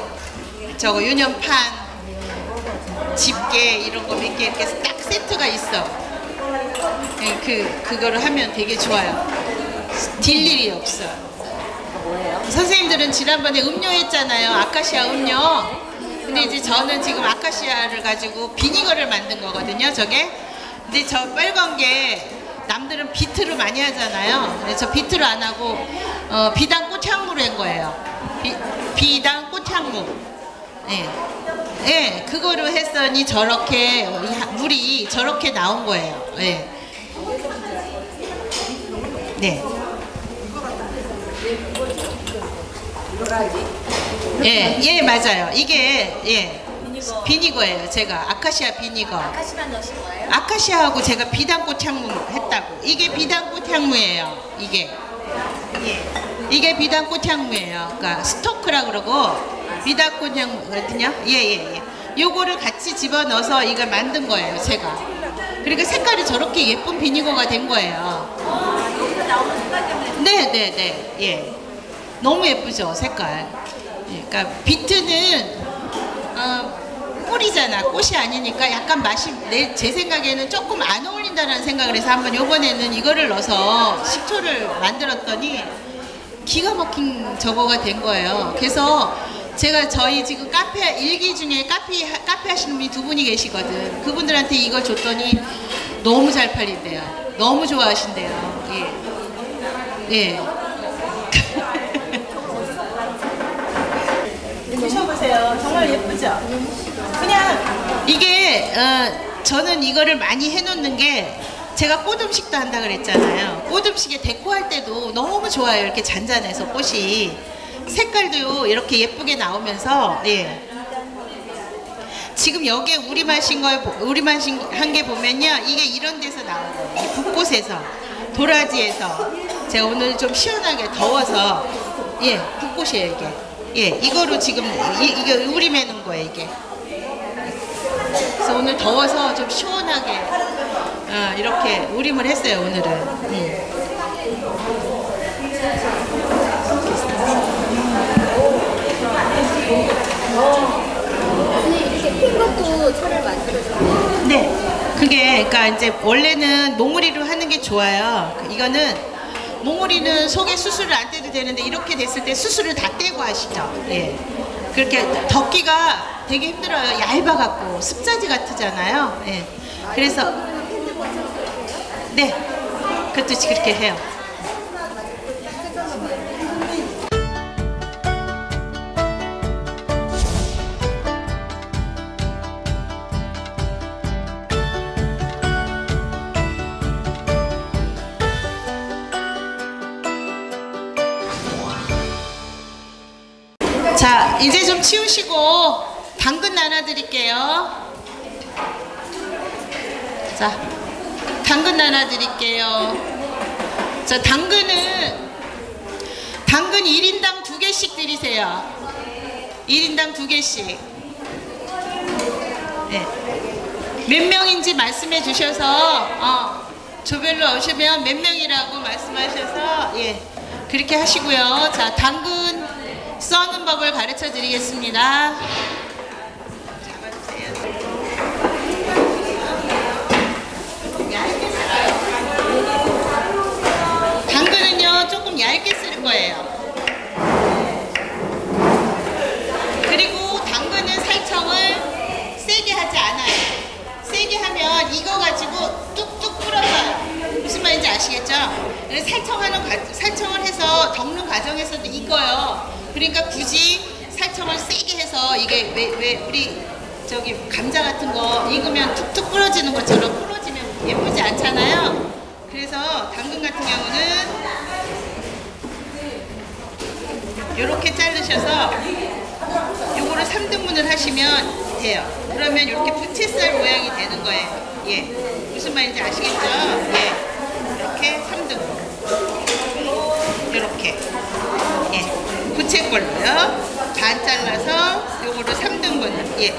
저거 유년판, 집게 이런 거 몇 개 이렇게 딱 세트가 있어. 그거를 하면 되게 좋아요. 딜 일이 없어. 선생님들은 지난번에 음료 했잖아요. 아카시아 음료. 근데 이제 저는 지금 아카시아를 가지고 비니거를 만든 거거든요. 저게. 근데 저 빨간 게 남들은 비트를 많이 하잖아요. 근데 저 비트를 안 하고 비단 꽃향무로 한 거예요. 비단 꽃향무. 예. 예, 그거로 했더니 저렇게 물이 저렇게 나온 거예요. 예. 네. 예, 예, 맞아요. 이게 예. 비니거예요. 제가 아카시아 비니거. 아카시만 넣으신 거예요? 아카시아하고 제가 비단꽃 향무 했다고. 이게 비단꽃 향무예요. 이게. 예. 이게 비단꽃 향무예요. 그러니까 스토크라 그러고 비단꽃 향무거든요. 예, 예, 예. 요거를 같이 집어넣어서 이걸 만든 거예요. 제가. 그러니까 색깔이 저렇게 예쁜 비니거가 된 거예요. 여기서 나오는 색깔 때문에. 네, 네, 네. 예. 너무 예쁘죠, 색깔. 예, 그러니까 비트는 꿀이잖아. 꽃이 아니니까 약간 맛이 제 생각에는 조금 안 어울린다는 생각을 해서 한번 요번에는 이거를 넣어서 식초를 만들었더니 기가 막힌 저거가 된 거예요. 그래서 제가 저희 지금 카페 일기 중에 카페 하시는 분이 두 분이 계시거든. 그분들한테 이걸 줬더니 너무 잘 팔린대요. 너무 좋아하신대요. 예. 예. 드셔보세요. 정말 예쁘죠? 그냥 이게 저는 이거를 많이 해놓는 게 제가 꽃음식도 한다 그랬잖아요. 꽃음식에 데코할 때도 너무 좋아요. 이렇게 잔잔해서 꽃이 색깔도 이렇게 예쁘게 나오면서 예. 지금 여기에 우리만 한 게 보면요, 이게 이런 데서 나온 거예요. 붓꽃에서, 도라지에서. 제가 오늘 좀 시원하게 더워서 예, 붓꽃이에요 이게. 예, 이거로 지금 이게 우림 해놓은 거예요 이게. 그래서 오늘 더워서 좀 시원하게 이렇게 우림을 했어요 오늘은. 이렇게 핀 것도 차를 만들어줘요? 네, 그게 그러니까 이제 원래는 몽우리로 하는 게 좋아요. 이거는 몽우리는 속에 수술을 안 떼도 되는데 이렇게 됐을 때 수술을 다 떼고 하시죠. 예. 그렇게 덮기가 되게 힘들어요. 얇아갖고 습자지 같잖아요. 예. 그래서 네, 그것도 그렇게 해요. 자, 이제 좀 치우시고 당근 나눠드릴게요. 자, 당근 나눠드릴게요. 자, 당근 1인당 2개씩 드리세요. 1인당 2개씩. 네. 몇 명인지 말씀해 주셔서 조별로 오시면 몇 명이라고 말씀하셔서 예, 그렇게 하시고요. 자, 당근 써는 법을 가르쳐 드리겠습니다. 잡아주세요. 얇게 썰어요. 당근은요 조금 얇게 쓸 거예요. 그리고 당근은 살청을 세게 하지 않아요. 세게 하면 이거 가지고 뚝뚝 불어서요. 무슨 말인지 아시겠죠? 살청을 해서 덮는 과정에서도 익어요. 그러니까 굳이 살청을 세게 해서 이게 왜 우리 저기 감자 같은 거 익으면 툭툭 부러지는 것처럼 부러지면 예쁘지 않잖아요. 그래서 당근 같은 경우는 이렇게 자르셔서 요거를 3등분을 하시면 돼요. 그러면 이렇게 부채살 모양이 되는 거예요. 예, 무슨 말인지 아시겠죠? 예, 이렇게 3등분 이렇게 예. 부채꼴로요. 반 잘라서 요거를 3등분을 예,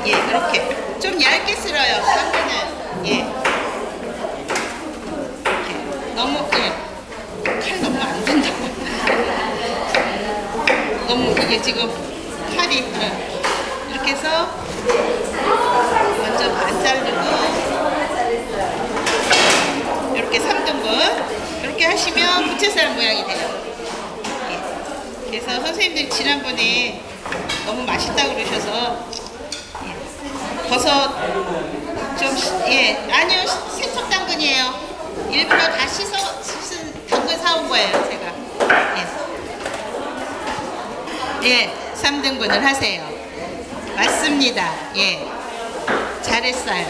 이렇게 좀 얇게 쓸어요. 당근은 예, 이렇게 너무 칼 너무 안 된다고. 너무 이게 지금 칼이 해서 먼저 반 자르고 이렇게 3등분 이렇게 하시면 부채살 모양이 돼요. 예. 그래서 선생님들이 지난번에 너무 맛있다고 그러셔서 예. 버섯 좀 아니요, 세척 당근이에요. 일부러 다 씻은 당근 사온 거예요, 제가. 예, 3등분을 하세요. 맞습니다. 예, 잘했어요.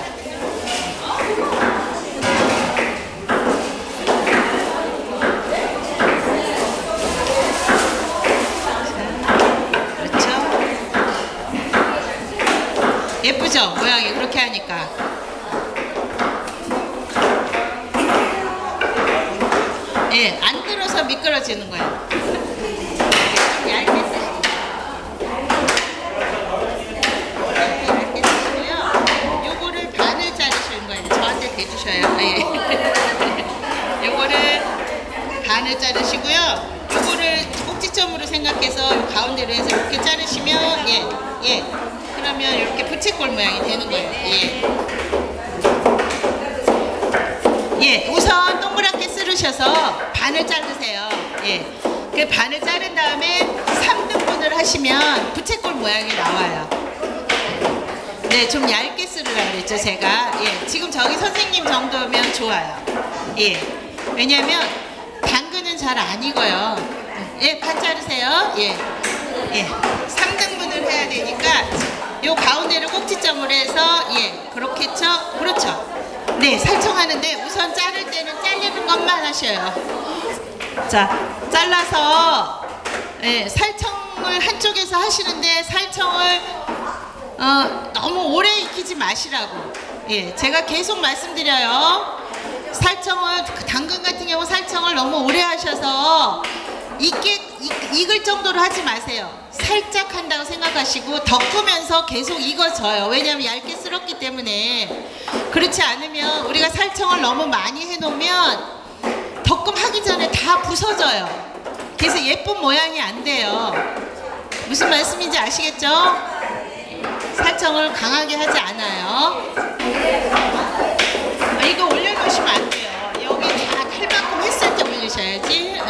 그렇죠? 예쁘죠? 모양이 그렇게 하니까. 예, 안 들어서 미끄러지는 거예요. 얇게 쓰시고. 얇게 쓰시고요. 요거를 반을 자르시는 거예요. 저한테 대주셔요. 예. 요거를 반을 자르시고요. 요거를 꼭지점으로 생각해서 요 가운데로 해서 이렇게 자르시면 예. 그러면 이렇게 부채꼴 모양이 되는 거예요. 예, 우선 동그랗게 썰으셔서 반을 자르세요. 예, 그 반을 자른 다음에 3등분을 하시면 부채꼴 모양이 나와요. 네, 좀 얇게 썰으라고 그랬죠, 제가. 예, 지금 저기 선생님 정도면 좋아요. 예, 왜냐면 당근은 잘 안 익어요. 예, 반 자르세요. 예, 3등분을 해야 되니까 요 가운데를 꼭지점으로 해서 그렇게 쳐. 그렇죠. 네, 살청하는데 우선 자를 때는 잘리는 것만 하셔요. 자, 잘라서 살청을 한쪽에서 하시는데 살청을 너무 오래 익히지 마시라고. 예, 제가 계속 말씀드려요. 살청을 당근 같은 경우 살청을 너무 오래 하셔서 익을 정도로 하지 마세요. 살짝 한다고 생각하시고 덮으면서 계속 익어져요. 왜냐하면 얇게 썰었기 때문에. 그렇지 않으면 우리가 살청을 너무 많이 해놓으면 덮금 하기 전에 다 부서져요. 그래서 예쁜 모양이 안 돼요. 무슨 말씀인지 아시겠죠? 살청을 강하게 하지 않아요. 이거 올려놓으시면 안 돼요. 여기 다 칼만큼 했을 때 올리셔야지.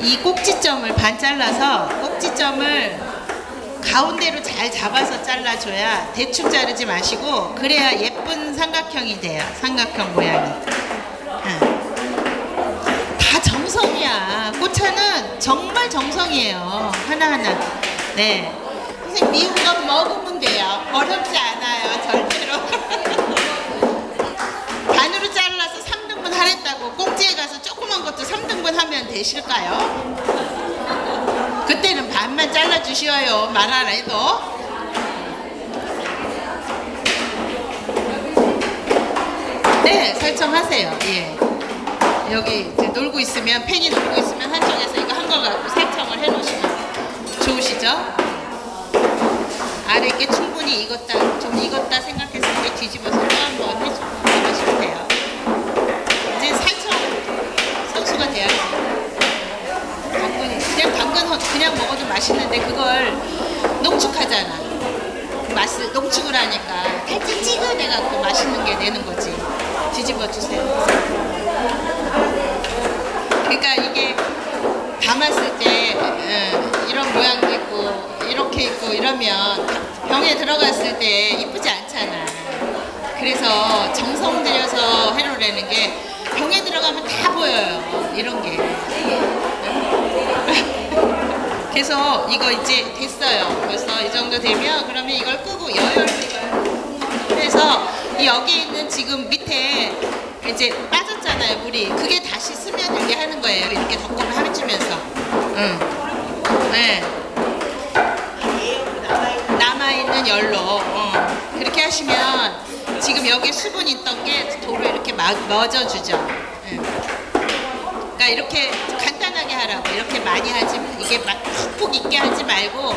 이 꼭지점을 반 잘라서 꼭지점을 가운데로 잘 잡아서 잘라줘야 대충 자르지 마시고, 그래야 예쁜 삼각형이 돼요. 삼각형 모양이. 다 정성이야. 꽃차는 정말 정성이에요. 하나하나. 네. 선생님, 미운 건 먹으면 돼요. 어렵지 않아요. 절대로. 반으로 잘라서 3등분 하랬다고 꽁지에 가서 조그만 것도 3등분 하면 되실까요? 그때는 반만 잘라주시어요. 말 안 해도. 네, 설정하세요. 예. 여기 이제 놀고 있으면, 펜이 놀고 있으면 한쪽에서 이거 한 거 갖고 설정을 해놓으시면 좋으시죠? 아래 게 충분히 익었다, 좀 익었다 생각했을 때 뒤집어서 또 한번 해주시면 돼요. 이제 살청 선수가 돼야지. 당근 그냥 먹어도 맛있는데 그걸 농축하잖아. 맛을 농축을 하니까 달짝지근해갖고 맛있는 게 되는 거지. 뒤집어 주세요. 그러니까 이게 담았을 때 이런 모양도 있고 이렇게 있고 이러면 병에 들어갔을 때 이쁘지 않잖아. 그래서 정성 들여서 해놓으라는 게 병에 들어가면 다 보여요. 이런 게. 그래서 이거 이제 됐어요. 벌써 이 정도 되면 그러면 이걸 끄고 여열을 해서 여기 있는 지금 밑에 이제 빠졌잖아요, 물이. 그게 다시 스며들게 하는 거예요. 이렇게 덮고를 해주면서. 네. 남아있는 열로 그렇게 하시면 지금 여기 수분 있던 게 도로 이렇게 멎어주죠. 그러니까 이렇게 간단하게 하라고. 이렇게 많이 하지, 이게 막 푹푹 익게 하지 말고.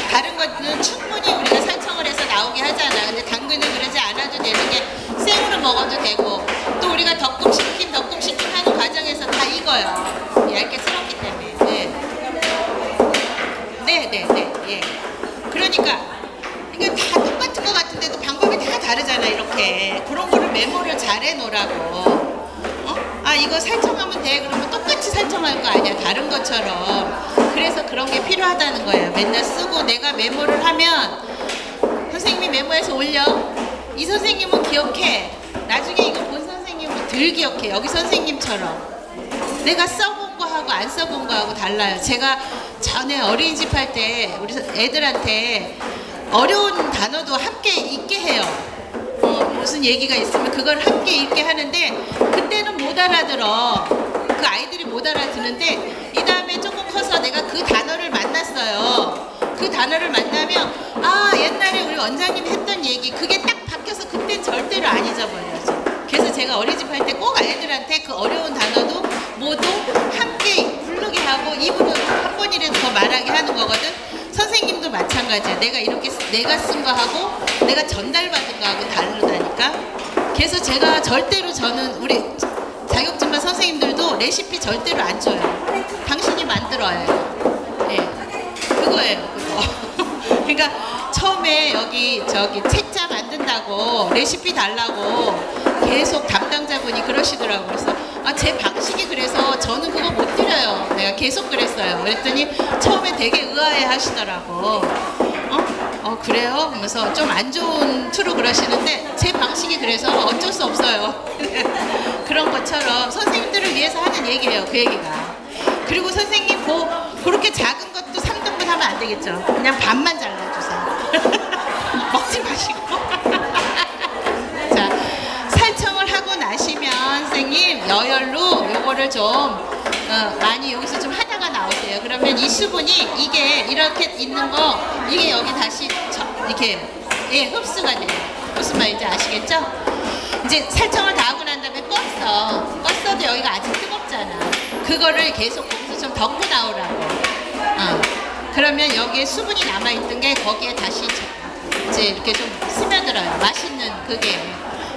다른 것은 충분히 우리가 살청을 해서 나오게 하잖아. 근데 당근은 그러지 않아도 되는 게 생으로 먹어도 되고, 또 우리가 덮금시킨 하는 과정에서 다 익어요. 얇게 썰었기 때문에. 네. 예. 그러니까 이게 다 똑같은 것 같은데도 방법이 다 다르잖아. 이렇게 그런 거를 메모를 잘 해놓으라고. 아 이거 설정하면 돼. 그러면 똑같이 설정할 거 아니야. 다른 것처럼. 그래서 그런 게 필요하다는 거예요. 맨날 쓰고 내가 메모를 하면 선생님이 메모해서 올려. 이 선생님은 기억해. 나중에 이거 본 선생님은 덜 기억해. 여기 선생님처럼. 내가 써본 거하고 안 써본 거하고 달라요. 제가 전에 어린이집 할 때 우리 애들한테 어려운 단어도 함께 읽게 해요. 무슨 얘기가 있으면 그걸 함께 읽게 하는데 그때는 못 알아들어. 그 아이들이 못 알아듣는데 이 다음에 조금 커서 내가 그 단어를 만났어요. 그 단어를 만나면 아 옛날에 우리 원장님 했던 얘기 그게 딱 바뀌어서 그땐 절대로 안 잊어버려요. 그래서 제가 어린이집 할 때 꼭 아이들한테 그 어려운 단어도 모두 함께 부르게 하고 입으로 한 번이라도 더 말하게 하는 거거든. 선생님도 마찬가지야. 내가 이렇게 내가 쓴 거하고 내가 전달받은 거하고 다르다니까. 그래서 제가 절대로 저는 우리 자격증반 선생님들도 레시피 절대로 안 줘요. 당신이 만들어요. 예, 그거예요. 그거. 그러니까 처음에 여기 저기 책자 만든다고 레시피 달라고 계속 담당자분이 그러시더라고요. 그래서 아, 제 방식이 그래서 저는 그거 못 드려요. 내가 계속 그랬어요. 그랬더니 처음에 되게 의아해 하시더라고. 그래요? 그러면서 좀 안 좋은 투로 그러시는데 제 방식이 그래서 어쩔 수 없어요. 그런 것처럼 선생님들을 위해서 하는 얘기예요. 그 얘기가. 그리고 선생님 그렇게 작은 것도 3등분 하면 안 되겠죠. 그냥 반만 잘라주세요. 먹지 마시고. 자, 설정을 하고 나시면 선생님 여열로 요거를 좀 많이 여기서 좀 하다가 나오세요. 그러면 이 수분이 이게 이렇게 있는 거 이게 여기 다시 이렇게 흡수가 돼요. 무슨 말인지 아시겠죠? 이제 설정을 다 하고 난 다음에 껐어도 여기가 아직 뜨겁잖아. 그거를 계속 거기서 좀 덮고 나오라고. 그러면 여기에 수분이 남아있던 게 거기에 다시 이제 이렇게 좀 스며들어요. 맛있는 그게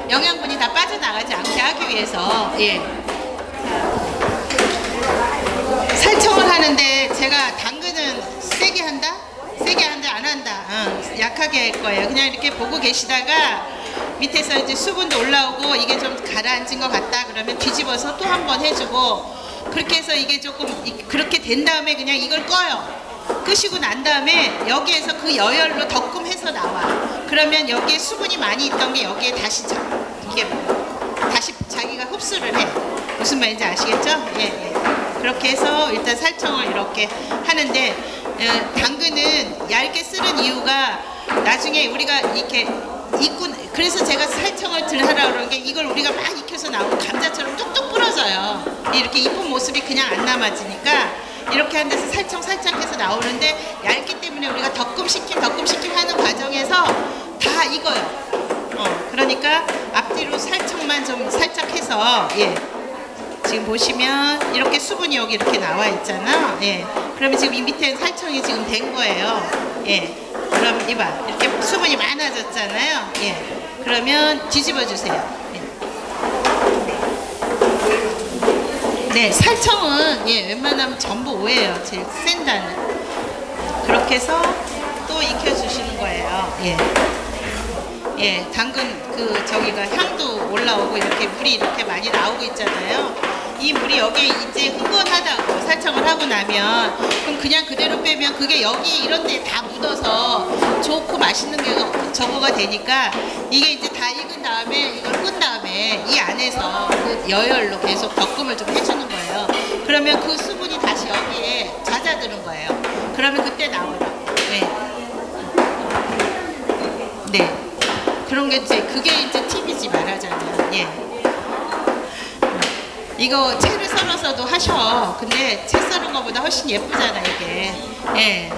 영양분이 다 빠져나가지 않게 하기 위해서. 예. 설정을 하는데 제가 당근은 세게 한다? 세게 한다? 안 한다? 약하게 할 거예요. 그냥 이렇게 보고 계시다가 밑에서 이제 수분도 올라오고 이게 좀 가라앉은 것 같다 그러면 뒤집어서 또 한 번 해주고 그렇게 해서 이게 조금 그렇게 된 다음에 그냥 이걸 꺼요. 끄시고 난 다음에 여기에서 그 여열로 덕금해서 나와. 그러면 여기에 수분이 많이 있던 게 여기에 다시 이게 다시 자기가 흡수를 해. 무슨 말인지 아시겠죠? 예, 예. 그렇게 해서 일단 살청을 이렇게 하는데 당근은 얇게 쓰는 이유가 나중에 우리가 이렇게 그래서 제가 살청을 하라 그런 게 이걸 우리가 막 익혀서 나오고 감자처럼 뚝뚝 부러져요. 이렇게 이쁜 모습이 그냥 안 남아지니까 이렇게 하는 데서 살청 살짝 해서 나오는데 얇기 때문에 우리가 덕금시킴 하는 과정에서 다 익어요. 그러니까 앞뒤로 살청만 좀 살짝 해서 예. 지금 보시면 이렇게 수분이 여기 이렇게 나와 있잖아. 예. 그러면 지금 이 밑에 살청이 지금 된 거예요. 예. 그럼 이봐 이렇게 수분이 많아졌잖아요. 예. 그러면 뒤집어 주세요. 예. 네, 살청은 예, 웬만하면 전부 5예요. 제일 센 단은. 그렇게 해서 또 익혀 주시는 거예요. 예. 예, 당근 저기가 향도 올라오고 이렇게 물이 이렇게 많이 나오고 있잖아요. 이 물이 여기 이제 흥건하다고 살청을 하고 나면 그럼 그냥 그대로 빼면 그게 여기 이런 데에 다 묻어서 좋고 맛있는 게 저거가 되니까 이게 이제 다 익은 다음에 이걸 끈 다음에 이 안에서 그 여열로 계속 덕금을 좀 해주는 거예요. 그러면 그 수분이 다시 여기에 잦아드는 거예요. 그러면 그때 나오라고. 네. 네. 그런 게 이제 그게 이제 팁이지 말하자면. 예. 이거 채를 썰어서도 하셔. 근데 채 썰은 것보다 훨씬 예쁘잖아 이게. 예.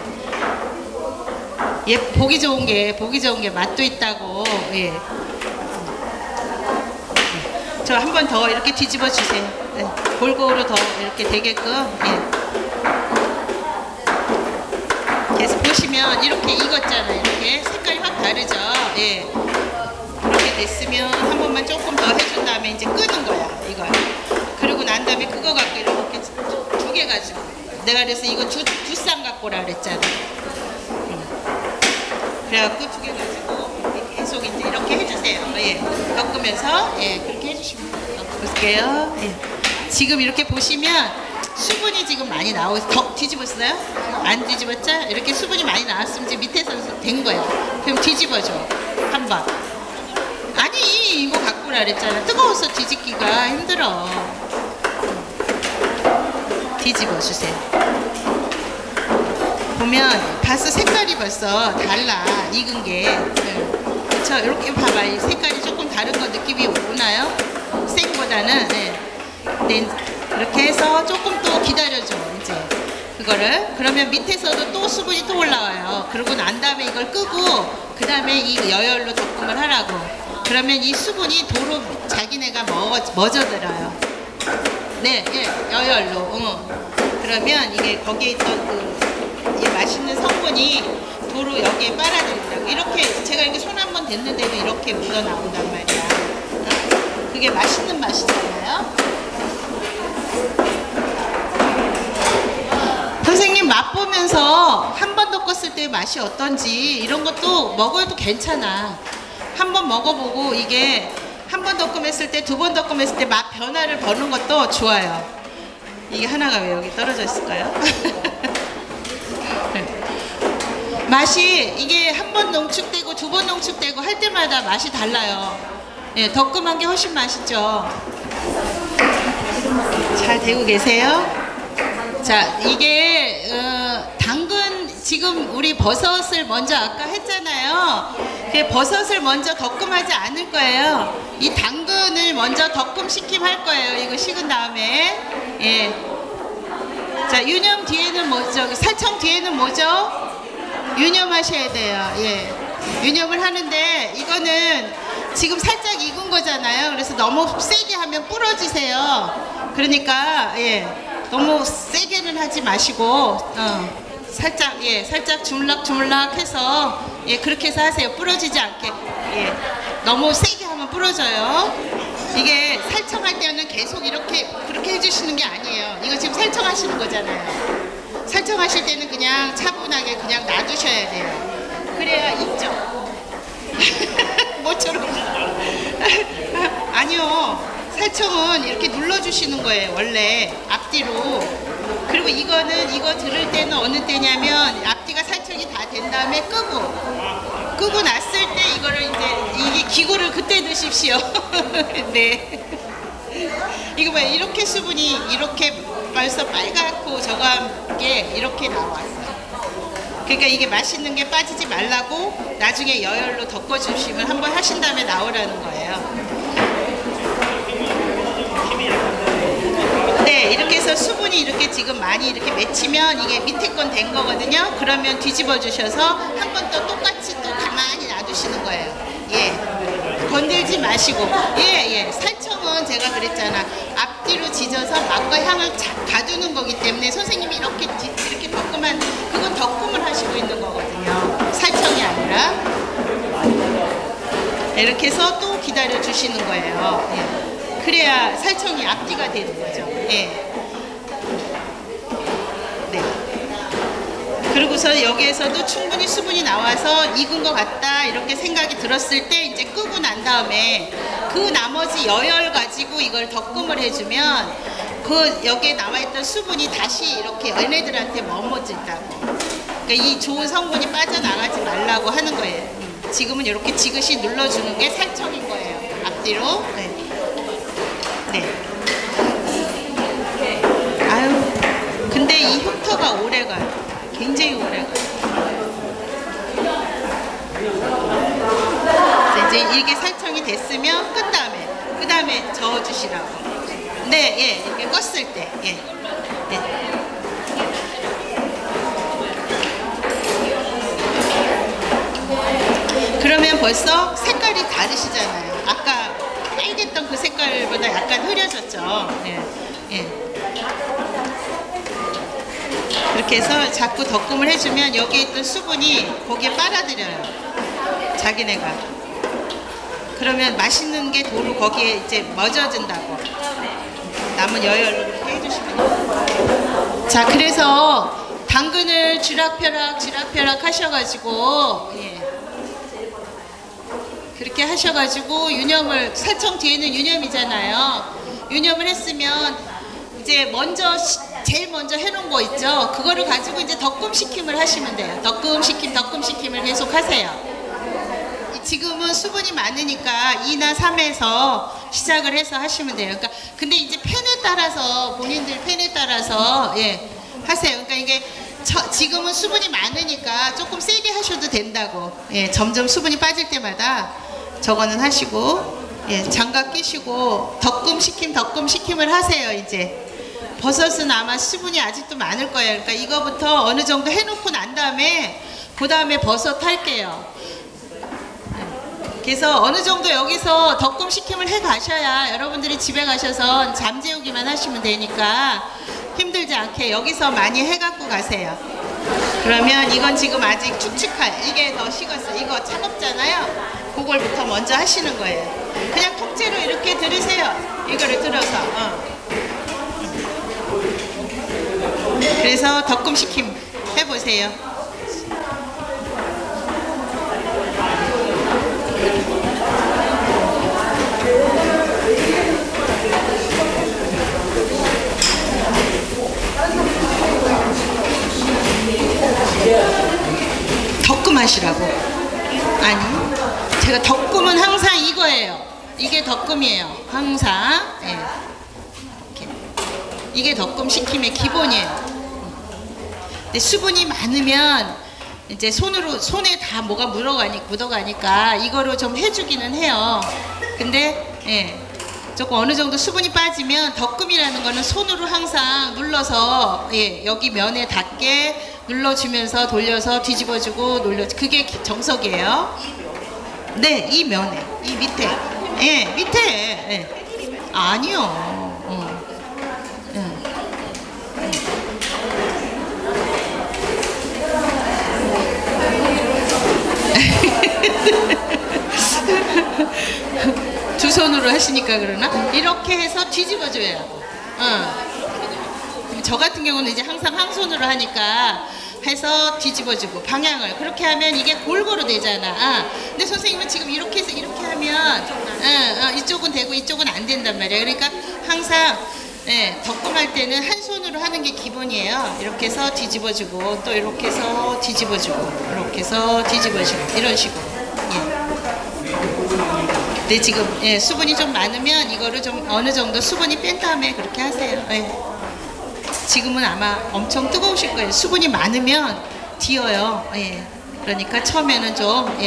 보기 좋은 게 맛도 있다고. 예. 저 한 번 더 이렇게 뒤집어 주세요. 네. 골고루 더 이렇게 되게끔. 예. 계속 보시면 이렇게 익었잖아요. 이렇게 색깔이 확 다르죠. 예. 그렇게 됐으면 한 번만 조금 더 해준 다음에 이제 끄는 거야. 이걸. 그리고 난 다음에 그거 갖고 이렇게 두 개 가지고 내가 그래서 이거 두 쌍 갖고 오라 그랬잖아. 그래갖고 두 개 가지고 계속 이제 이렇게 해주세요. 예, 덮으면서 예, 그렇게 해주시면 돼요. 볼게요. 예. 지금 이렇게 보시면 수분이 지금 많이 더 뒤집었어요? 안 뒤집었죠? 이렇게 수분이 많이 나왔으면 이제 밑에서 된 거예요. 그럼 뒤집어줘. 한번. 아니, 이거 갖고 오라 그랬잖아. 뜨거워서 뒤집기가 힘들어. 뒤집어 주세요. 보면 벌써 색깔이 벌써 달라. 익은 게. 그렇죠? 이렇게 봐봐. 이 색깔이 조금 다른 거 느낌이 오나요? 생보다는. 네. 네. 이렇게 해서 조금 또 기다려줘. 이제 그거를. 그러면 밑에서도 또 수분이 또 올라와요. 그러고 난 다음에 이걸 끄고 그 다음에 이 여열로 덮음을 하라고. 그러면 이 수분이 도로 자기네가 멎어들어요. 네, 예, 여열로. 그러면 이게 거기에 있던 이 맛있는 성분이 도로 여기에 빨아들인다고. 이렇게 제가 이렇게 손 한 번 댔는데도 이렇게 묻어 나온단 말이야. 그게 맛있는 맛이잖아요. 선생님 맛보면서 한 번 덮었을 때 맛이 어떤지 이런 것도 먹어도 괜찮아. 한 번 먹어보고 이게 한 번 덮음했을 때, 두 번 덮음했을 때 맛 변화를 보는 것도 좋아요. 이게 하나가 왜 여기 떨어져 있을까요? 맛이 이게 한 번 농축되고 두 번 농축되고 할 때마다 맛이 달라요. 예, 덮음한 게 훨씬 맛있죠. 잘 되고 계세요? 자, 이게 당근 지금 우리 버섯을 먼저 아까 했잖아요. 그 버섯을 먼저 덮음하지 않을 거예요. 이 당근을 먼저 덮음시킴 할 거예요. 이거 식은 다음에. 예. 자, 유념 뒤에는 뭐죠? 살청 뒤에는 뭐죠? 유념하셔야 돼요. 예. 유념을 하는데 이거는 지금 살짝 익은 거잖아요. 그래서 너무 세게 하면 부러지세요. 그러니까 예. 너무 세게는 하지 마시고 살짝 예, 살짝 주물럭주물럭 해서 예, 그렇게 해서 하세요. 부러지지 않게. 예. 너무 세게 하면 부러져요. 이게 살청할 때는 계속 이렇게 그렇게 해주시는 게 아니에요. 이거 지금 살청하시는 거잖아요. 살청하실 때는 그냥 차분하게 그냥 놔두셔야 돼요. 그래야 익죠. 뭐처럼 아니요. 살청은 이렇게 눌러주시는 거예요. 원래 앞뒤로. 그리고 이거는 이거 들을 때는 어느 때냐면 앞뒤가 살청이 다 된 다음에 끄고 났을 때 이거를 이제 이게 기구를 그때 드십시오. 네. 이거 봐요. 이렇게 수분이 이렇게 벌써 빨갛고 저거 게 이렇게 나왔어요. 그러니까 이게 맛있는 게 빠지지 말라고 나중에 여열로 덮어주시면 한번 하신 다음에 나오라는 거예요. 네, 이렇게 해서 수분이 이렇게 지금 많이 이렇게 맺히면 이게 밑에 건 된 거거든요. 그러면 뒤집어 주셔서 한 번 더 똑같이 또 가만히 놔두시는 거예요. 예. 건들지 마시고. 예. 살청은 제가 그랬잖아. 앞뒤로 지져서 맛과 향을 가두는 거기 때문에 선생님이 이렇게 덮으면 그건 덮음을 하시고 있는 거거든요. 살청이 아니라. 이렇게 해서 또 기다려 주시는 거예요. 예. 그래야 살청이 앞뒤가 되는 거죠. 예. 네. 그리고서 여기에서도 충분히 수분이 나와서 익은 것 같다 이렇게 생각이 들었을 때 이제 끄고 난 다음에 그 나머지 여열 가지고 이걸 덮음을 해주면 그 여기에 남아있던 수분이 다시 이렇게 얘네들한테 머뭇진다고. 그러니까 이 좋은 성분이 빠져나가지 말라고 하는 거예요. 지금은 이렇게 지그시 눌러주는 게 살청인 거예요. 앞뒤로. 네. 네. 아유, 근데 이 흉터가 오래가요. 굉장히 오래가요. 이제 이게 살청이 됐으면 그 다음에 저어주시라고. 네, 예, 이렇게 껐을 때, 예. 네. 그러면 벌써 색깔이 다르시잖아요. 아까 빨갰던 그 색깔보다 약간 흐려졌죠. 예, 예. 이렇게 해서 자꾸 덮음을 해주면 여기에 있던 수분이 거기에 빨아들여요. 자기네가. 그러면 맛있는 게 도로 거기에 이제 멎어진다고. 남은 여열로 그렇게 해주시면 돼요. 자, 그래서 당근을 쥐락펴락 하셔가지고 예. 그렇게 하셔가지고 유념을, 살청 뒤에는 유념이잖아요. 유념을 했으면 이제 먼저 제일 먼저 해놓은 거 있죠. 그거를 가지고 이제 덕금시킴을 하시면 돼요. 덕금시킴을 계속 하세요. 지금은 수분이 많으니까 2나 3에서 시작을 해서 하시면 돼요. 그러니까 근데 이제 펜에 따라서, 본인들 펜에 따라서 예 하세요. 그러니까 이게 지금은 수분이 많으니까 조금 세게 하셔도 된다고. 예, 점점 수분이 빠질 때마다 저거는 하시고, 예, 장갑 끼시고 덕금시킴을 하세요. 이제 버섯은 아마 수분이 아직도 많을 거예요. 그러니까 이거부터 어느 정도 해놓고 난 다음에 그 다음에 버섯 할게요. 그래서 어느 정도 여기서 덕금시킴을 해 가셔야 여러분들이 집에 가셔서 잠 재우기만 하시면 되니까 힘들지 않게 여기서 많이 해 갖고 가세요. 그러면 이건 지금 아직 축축할, 이게 더 식었어요. 이거 차갑잖아요. 그걸부터 먼저 하시는 거예요. 그냥 통째로 이렇게 들으세요. 이거를 들어서. 그래서 덕금시킴 해보세요. 덕금 하시라고. 아니, 제가 덕금은 항상 이거예요. 이게 덕금이에요. 항상. 예. 이렇게. 이게 덕금 시킴의 기본이에요. 근데 수분이 많으면 이제 손에 다 뭐가 묻어가니까 이거로 좀 해주기는 해요. 근데 예. 조금 어느 정도 수분이 빠지면 덕금이라는 거는 손으로 항상 눌러서, 예, 여기 면에 닿게 눌러주면서 돌려서 뒤집어주고 그게 정석이에요. 네, 이 면에, 이 밑에, 예, 밑에, 예. 아니요. 두 손으로 하시니까 그러나? 이렇게 해서 뒤집어줘야 하고. 저 같은 경우는 이제 항상 한 손으로 하니까 해서 뒤집어주고 방향을 그렇게 하면 이게 골고루 되잖아. 근데 선생님은 지금 이렇게 해서 이렇게 하면 이쪽은 되고 이쪽은 안 된단 말이에요. 그러니까 항상 덕금할 때는 한 손으로 하는 게 기본이에요. 이렇게 해서 뒤집어주고 또 이렇게 해서 뒤집어주고 이렇게 해서 뒤집어주고 이런 식으로. 근데 지금 수분이 좀 많으면 이거를 좀 어느 정도 수분이 뺀 다음에 그렇게 하세요. 지금은 아마 엄청 뜨거우실 거예요. 수분이 많으면 뒤어요. 그러니까 처음에는 좀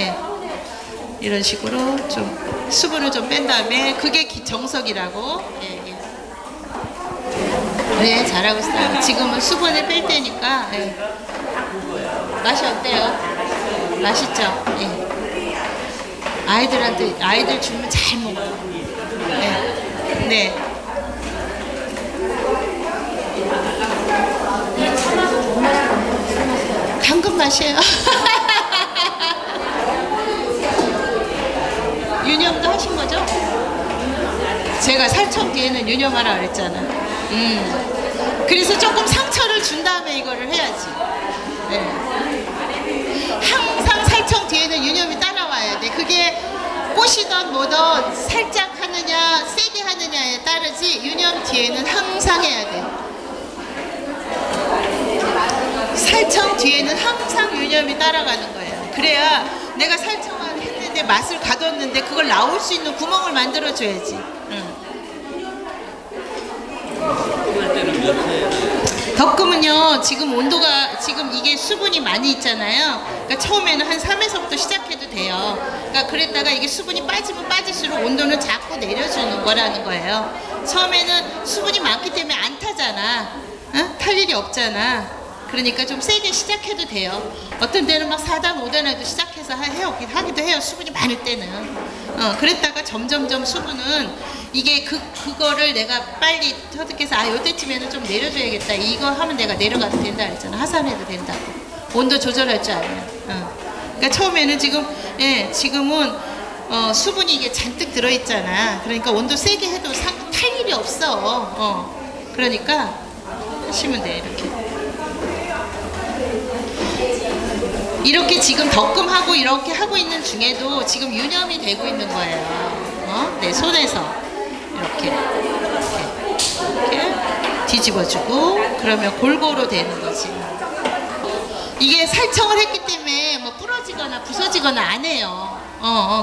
이런 식으로 좀 수분을 좀 뺀 다음에 그게 정석이라고. 네, 잘하고 있어요. 지금은 수분을 뺄 때니까. 맛이 어때요? 맛있죠? 아이들 주면 잘 먹어요. 네. 당근 맛이에요. 유념도 하신 거죠? 제가 살청 뒤에는 유념하라 그랬잖아. 그래서 조금 상처를 준 다음에 이거를 해야지. 항상 살청 뒤에는 유념이 따라와야 돼. 그게 꽃이든 뭐든 살짝 하느냐 세게 하느냐에 따르지 유념 뒤에는 항상 해야 돼. 살청 뒤에는 항상 유념이 따라가는 거예요. 그래야 내가 살청을 했는데 맛을 가뒀는데 그걸 나올 수 있는 구멍을 만들어줘야지. 덕금은요, 지금 온도가, 지금 이게 수분이 많이 있잖아요. 그러니까 처음에는 한 3에서부터 시작해도 돼요. 그러니까 그랬다가 이게 수분이 빠지면 빠질수록 온도는 자꾸 내려주는 거라는 거예요. 처음에는 수분이 많기 때문에 안 타잖아. 탈 일이 없잖아. 그러니까 좀 세게 시작해도 돼요. 어떤 때는 막 4단, 5단에도 시작해서 하기도 해요. 수분이 많을 때는. 그랬다가 점점점 수분은 이게 그거를 내가 빨리 터득해서 요때쯤에는 좀 내려줘야겠다. 이거 하면 내가 내려가도 된다 그랬잖아. 하산해도 된다고. 온도 조절할 줄 알면. 그러니까 처음에는 지금은 수분이 이게 잔뜩 들어있잖아. 그러니까 온도 세게 해도 탈 일이 없어. 그러니까 하시면 돼, 이렇게. 이렇게 지금 덕금하고 이렇게 하고 있는 중에도 지금 유념이 되고 있는 거예요. 네, 손에서 이렇게 뒤집어주고 그러면 골고루 되는 거지. 이게 살청을 했기 때문에 뭐 부러지거나 부서지거나 안 해요.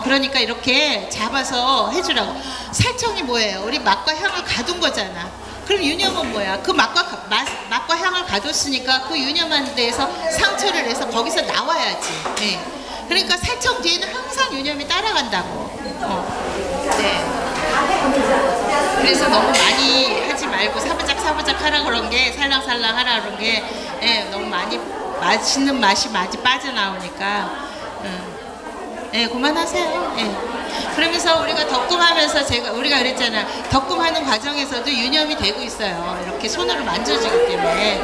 그러니까 이렇게 잡아서 해주라고. 살청이 뭐예요? 우리 맛과 향을 가둔 거잖아. 그럼 유념은 뭐야? 그 맛과 향을 가뒀으니까 그 유념한 데에서 상처를 내서 거기서 나와야지. 네. 그러니까 살청 뒤에는 항상 유념이 따라간다고. 네. 그래서 너무 많이 하지 말고 사부작 하라 그런 게, 살랑살랑 하라 그런 게, 예, 너무 많이 맛있는 맛이 많이 빠져나오니까, 예, 그만하세요. 예. 그러면서 우리가 덕금하면서 우리가 그랬잖아. 덕금하는 과정에서도 유념이 되고 있어요. 이렇게 손으로 만져주기 때문에.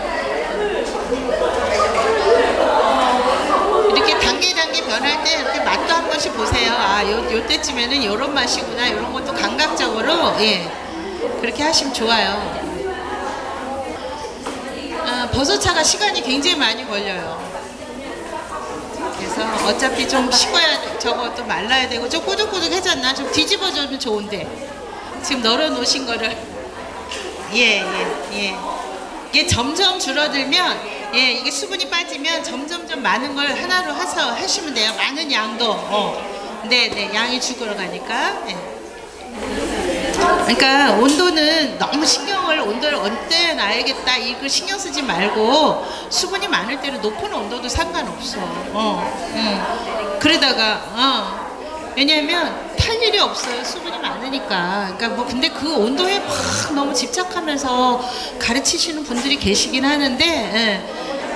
이렇게 단계 변할 때 이렇게 맛도 한 번씩 보세요. 아, 요때쯤에는 요런 맛이구나. 요런 것도 감각적으로, 예, 그렇게 하시면 좋아요. 버섯차가 시간이 굉장히 많이 걸려요. 그래서 어차피 좀 식어야, 저것도 말라야 되고, 좀 꼬득꼬득해졌나? 좀 뒤집어주면 좋은데. 지금 널어 놓으신 거를. 예. 이게 점점 줄어들면, 예, 이게 수분이 빠지면 점점점 많은 걸 하나로 해서 하시면 돼요. 많은 양도. 네, 양이 죽어가니까. 예. 그러니까 온도는 너무 온도를 언제 놔야겠다 이걸 신경 쓰지 말고 수분이 많을 때는 높은 온도도 상관없어. 그러다가 왜냐하면 탈 일이 없어요. 수분이 많으니까. 그러니까 뭐 근데 그 온도에 막 너무 집착하면서 가르치시는 분들이 계시긴 하는데, 예,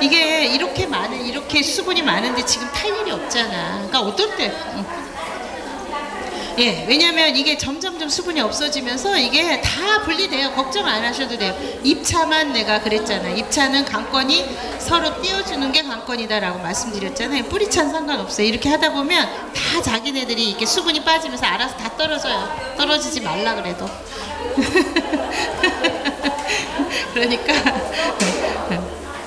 이게 이렇게 수분이 많은데 지금 탈 일이 없잖아. 그러니까 어떨 때 예, 왜냐면 이게 점점점 수분이 없어지면서 이게 다 분리돼요. 걱정 안 하셔도 돼요. 입차만 내가 그랬잖아요. 입차는 관건이 서로 띄워주는 게 관건이다라고 말씀드렸잖아요. 뿌리차는 상관없어요. 이렇게 하다 보면 다 자기네들이 이렇게 수분이 빠지면서 알아서 다 떨어져요. 떨어지지 말라 그래도. 그러니까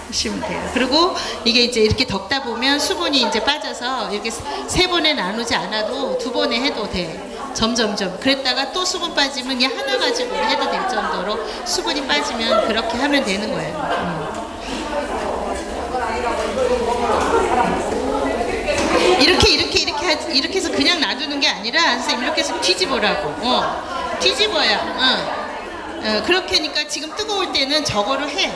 하시면 돼요. 그리고 이게 이제 이렇게 덮다 보면 수분이 이제 빠져서 이렇게 3번에 나누지 않아도 2번에 해도 돼. 점점점. 그랬다가 또 수분 빠지면 이 하나 가지고 해도 될 정도로 수분이 빠지면 그렇게 하면 되는 거예요. 이렇게 해서 그냥 놔두는 게 아니라 선생님 이렇게 해서 뒤집으라고. 뒤집어야. 그렇게 하니까 지금 뜨거울 때는 저거를 해.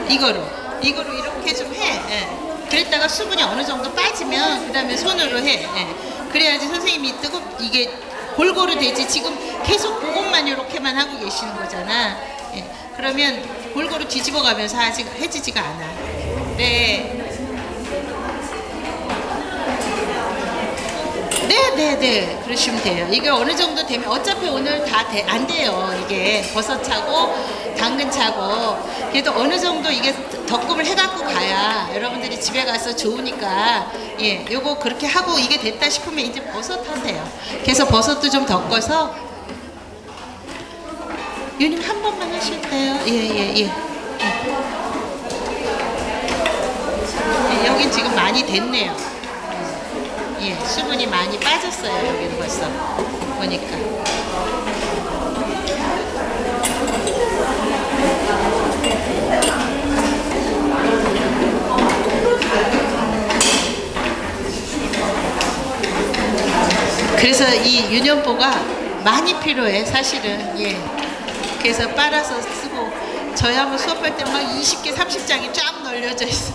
이거로 이렇게 좀 해. 예. 그랬다가 수분이 어느 정도 빠지면 그 다음에 손으로 해. 예. 그래야지 선생님이 이게 골고루 되지. 지금 계속 그것만 이렇게만 하고 계시는 거잖아. 예. 그러면 골고루 뒤집어 가면서 아직 해지지가 않아. 네. 네. 그러시면 돼요. 이게 어느 정도 되면 어차피 오늘 다 안 돼요. 이게 버섯차고 당근차고. 그래도 어느 정도 이게 덕금을 해갖고 가야 여러분들이 집에 가서 좋으니까, 예, 요거 그렇게 하고 이게 됐다 싶으면 이제 버섯 하세요. 그래서 버섯도 좀 덮어서 유님 한 번만 하실까요? 예. 여긴 지금 많이 됐네요. 예, 수분이 많이 빠졌어요. 여기는 벌써 보니까. 그래서 이 유년보가 많이 필요해 사실은. 예. 그래서 빨아서 쓰고 저희 한번 수업할 때 막 20개 30장이 쫙 널려져 있어.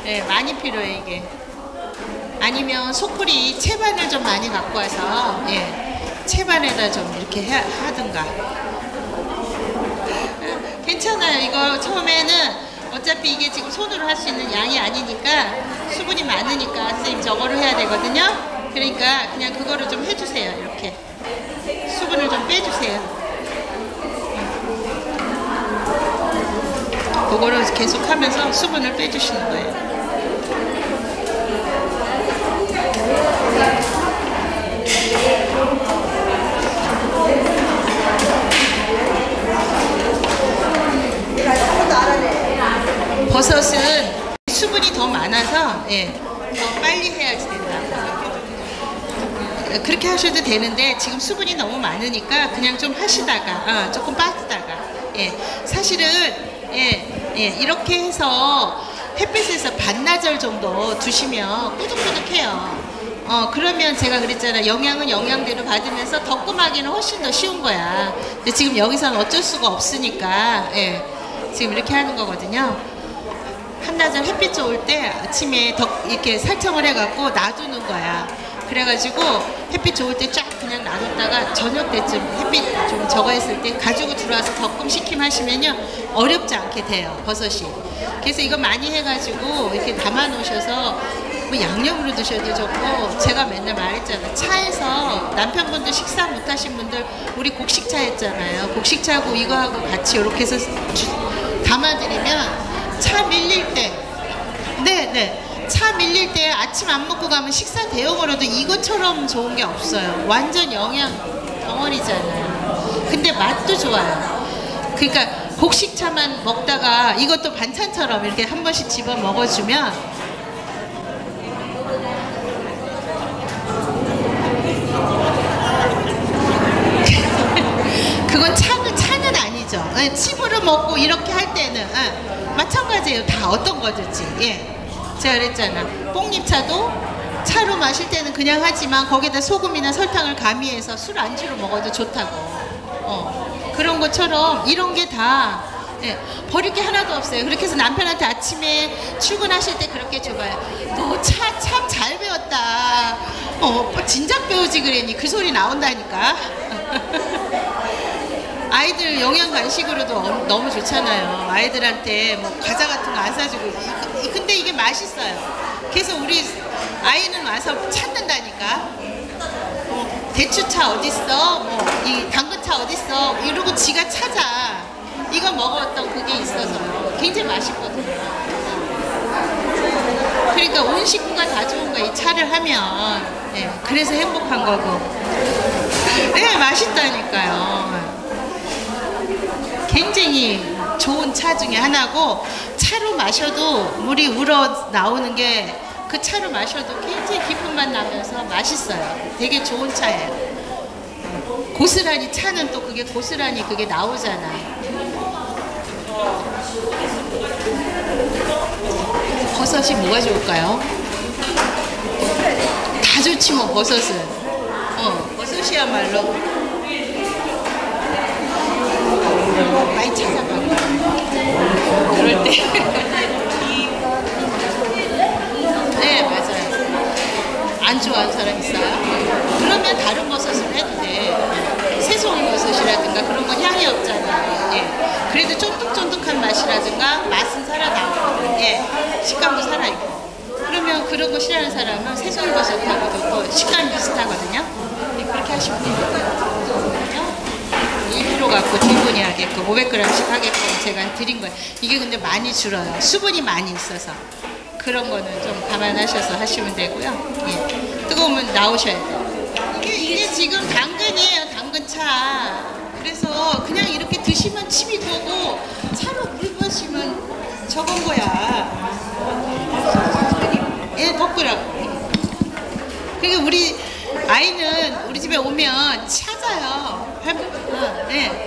예, 많이 필요해 이게. 아니면 소쿠리 채반을 좀 많이 갖고 와서, 예, 채반에다 좀 이렇게 하든가. 괜찮아요. 이거 처음에는 어차피 이게 지금 손으로 할 수 있는 양이 아니니까 수분이 많으니까 선생님 저거를 해야 되거든요. 그러니까 그냥 그거를 좀 해주세요. 이렇게 수분을 좀 빼주세요. 그거를 계속 하면서 수분을 빼주시는 거예요. 버섯은 수분이 더 많아요. 예, 더 빨리 해야지 된다. 그렇게 하셔도 되는데 지금 수분이 너무 많으니까 그냥 좀 하시다가 조금 빠지다가 예, 사실은 이렇게 해서 햇빛에서 반나절 정도 두시면 꾸덕꾸덕해요. 그러면 제가 그랬잖아요. 영양은 영양대로 받으면서 덕금하기는 훨씬 더 쉬운 거야. 근데 지금 여기서는 어쩔 수가 없으니까 지금 이렇게 하는 거거든요. 한나절 햇빛 좋을 때 아침에 이렇게 살청을 해갖고 놔두는 거야. 그래가지고 햇빛 좋을 때 쫙 그냥 놔뒀다가 저녁 때쯤 햇빛 좀 적어 있을 때 가지고 들어와서 덕금 식힘 하시면요 어렵지 않게 돼요, 버섯이. 그래서 이거 많이 해가지고 이렇게 담아 놓으셔서 뭐 양념으로 드셔도 좋고, 제가 맨날 말했잖아요. 차에서 남편분들 식사 못 하신 분들 우리 곡식차 했잖아요. 곡식차하고 이거하고 같이 이렇게 해서 담아드리면 차 밀릴 때 차 밀릴 때 아침 안 먹고 가면 식사 대용으로도 이것처럼 좋은 게 없어요. 완전 영양 덩어리잖아요. 근데 맛도 좋아요. 그러니까 곡식차만 먹다가 이것도 반찬처럼 이렇게 한 번씩 집어 먹어주면 그건 차는 아니죠. 칩으로 먹고 이렇게 할 때는 마찬가지예요. 다 어떤 거든지. 예. 제가 그랬잖아. 뽕잎차도 차로 마실 때는 그냥 하지만 거기다 소금이나 설탕을 가미해서 술 안주로 먹어도 좋다고. 그런 것처럼 이런 게 다 버릴 게 하나도 없어요. 그렇게 해서 남편한테 아침에 출근하실 때 그렇게 줘봐요. 너 차 참 잘 배웠다. 진작 배우지 그랬니? 그 소리 나온다니까. 아이들 영양 간식으로도 너무 좋잖아요. 아이들한테 뭐 과자 같은 거 안 사주고. 근데 이게 맛있어요. 그래서 우리 아이는 와서 찾는다니까. 대추차 어딨어? 뭐 이 당근차 어딨어? 이러고 지가 찾아. 이거 먹었던 그게 있어서요. 굉장히 맛있거든요. 그러니까 온 식구가 다 좋은 거야. 이 차를 하면. 그래서 행복한 거고. 맛있다니까요. 굉장히 좋은 차 중에 하나고, 차로 마셔도 물이 우러 나오는 게 그 차로 마셔도 굉장히 깊은 맛 나면서 맛있어요. 되게 좋은 차예요. 고스란히 차는 또 그게 고스란히 그게 나오잖아. 버섯이 뭐가 좋을까요? 다 좋지 뭐 버섯은. 버섯이야말로 많이 찾아가고 그럴 때 네 맞아요. 안 좋아하는 사람 있어요? 그러면 다른 버섯을 해도 돼. 새송이 버섯이라든가 그런 건 향이 없잖아요. 그래도 쫀득쫀득한 맛이라든가 맛은 살아나고 식감도 살아있고. 그러면 그런 거 싫어하는 사람은 새송이 버섯하고도 식감이 비슷하거든요. 그렇게 하시면 돼요. 1kg 갖고 충분히 하게끔 500g씩 하게끔 제가 드린 거예요. 이게 근데 많이 줄어요. 수분이 많이 있어서. 그런 거는 좀 감안하셔서 하시면 되고요. 뜨거우면 나오셔야 돼요. 이게 지금 당근이에요. 당근차. 그래서 그냥 이렇게 드시면 침이 고고 차로 물 마시면 저건 거야. 볶으라고. 그러니까 우리 아이는 우리 집에 오면 찾아요.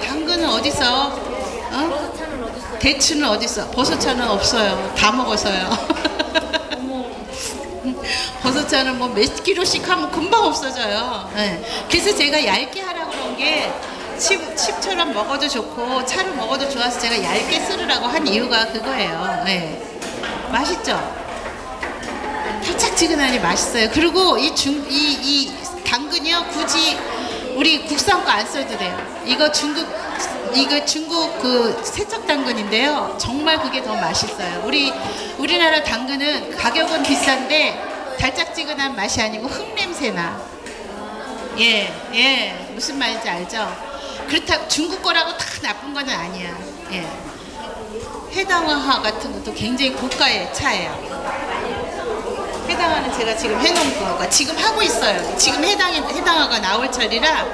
당근은 어디서? 대추는 어디서? 버섯차는 없어요. 다 먹어서요. 버섯차는 뭐 몇 킬로씩 하면 금방 없어져요. 그래서 제가 얇게 하라고 그런 게 칩처럼 먹어도 좋고 차로 먹어도 좋아서 제가 얇게 썰으라고 한 이유가 그거예요. 맛있죠? 달짝지근하니 맛있어요. 그리고 이 당근이요 굳이 우리 국산 거 안 써도 돼요. 이거 중국 그 세척 당근인데요. 정말 그게 더 맛있어요. 우리나라 당근은 가격은 비싼데 달짝지근한 맛이 아니고 흙냄새나. 무슨 말인지 알죠? 그렇다고 중국 거라고 다 나쁜 건 아니야. 해당화 같은 것도 굉장히 고가의 차예요. 해당화는 제가 지금 해놓은 거가 지금 하고 있어요. 지금 해당화가 나올 차리라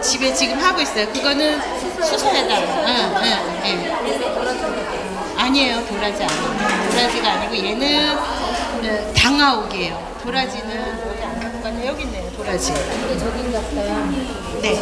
집에 지금 하고 있어요. 그거는 수소해당. 아니에요. 도라지 아니에요. 도라지가 아니고 얘는 요거는 당아옥이에요. 도라지는 여기 안 갖고 갔네. 여기 있네요. 도라지. 이게 저긴가 보다. 네.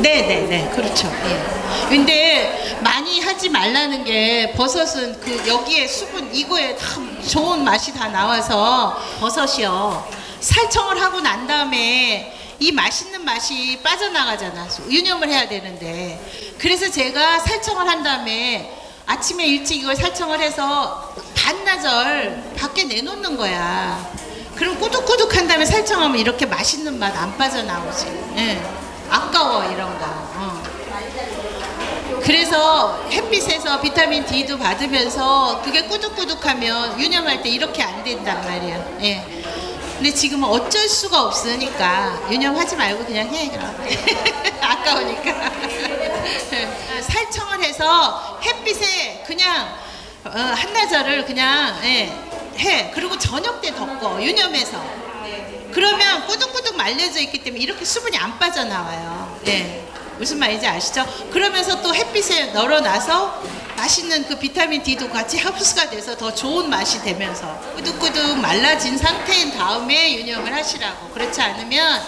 네네네 그렇죠. 예. 근데 많이 하지 말라는 게 버섯은 그 여기에 수분 이거에 다 좋은 맛이 다 나와서 버섯이요 살청을 하고 난 다음에 이 맛있는 맛이 빠져나가잖아. 유념을 해야 되는데 그래서 제가 살청을 한 다음에 아침에 일찍 이걸 살청을 해서 반나절 밖에 내놓는 거야. 그럼 꾸덕꾸덕한 다음에 살청하면 이렇게 맛있는 맛 안 빠져나오지. 예. 아까워 이런 거. 그래서 햇빛에서 비타민 D도 받으면서 그게 꾸덕꾸덕하면 유념할 때 이렇게 안 된단 말이에요. 예. 근데 지금은 어쩔 수가 없으니까 유념하지 말고 그냥 해. 그럼. 아까우니까. 살청을 해서 햇빛에 그냥 한나절을 그냥 해. 그리고 저녁 때 덮어 유념해서. 그러면 꾸덕꾸덕 말려져 있기 때문에 이렇게 수분이 안 빠져나와요. 네. 무슨 말인지 아시죠? 그러면서 또 햇빛에 널어놔서 맛있는 그 비타민 D도 같이 흡수가 돼서 더 좋은 맛이 되면서 꾸덕꾸덕 말라진 상태인 다음에 유념을 하시라고. 그렇지 않으면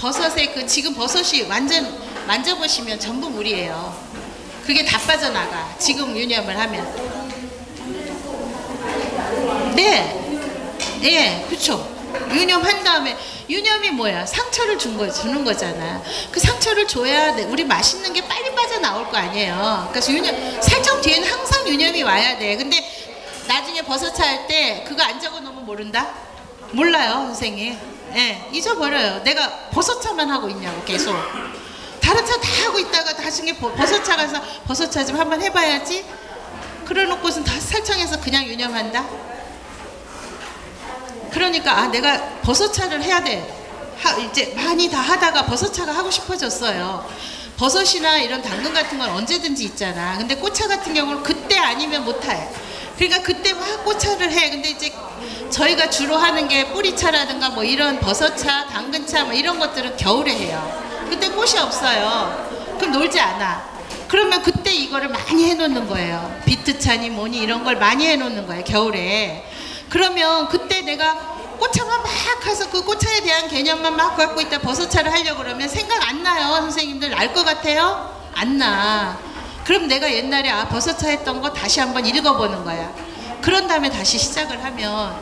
버섯의 그 지금 버섯이 완전 만져보시면 전부 물이에요. 그게 다 빠져나가. 지금 유념을 하면. 네. 예, 그렇죠. 유념한 다음에 유념이 뭐야? 상처를 주는 거잖아. 그 상처를 줘야 돼. 우리 맛있는 게 빨리 빠져나올 거 아니에요. 그래서 유념 살짝 뒤에는 항상 유념이 와야 돼. 근데 나중에 버섯차 할 때 그거 안 적어놓으면 모른다? 몰라요, 선생님. 예, 잊어버려요. 내가 버섯차만 하고 있냐고 계속. 다른 차 다 하고 있다가 나중에 버섯차 가서 버섯차 좀 한번 해봐야지. 그래놓고선 다 살청해서 그냥 유념한다. 그러니까 내가 버섯차를 해야 돼. 이제 많이 다 하다가 버섯차가 하고 싶어졌어요. 버섯이나 이런 당근 같은 건 언제든지 있잖아. 근데 꽃차 같은 경우는 그때 아니면 못해. 그러니까 그때 막 꽃차를 해. 근데 이제 저희가 주로 하는 게 뿌리차라든가 뭐 이런 버섯차, 당근차 뭐 이런 것들은 겨울에 해요. 그때 꽃이 없어요. 그럼 놀지 않아. 그러면 그때 이거를 많이 해놓는 거예요. 비트차니 뭐니 이런 걸 많이 해놓는 거예요. 겨울에. 그러면 그때 내가 꽃차만 막 해서 그 꽃차에 대한 개념만 막 갖고 있다 버섯차를 하려고 그러면 생각 안 나요. 선생님들 날 것 같아요? 안 나. 그럼 내가 옛날에 버섯차 했던 거 다시 한번 읽어보는 거야. 그런 다음에 다시 시작을 하면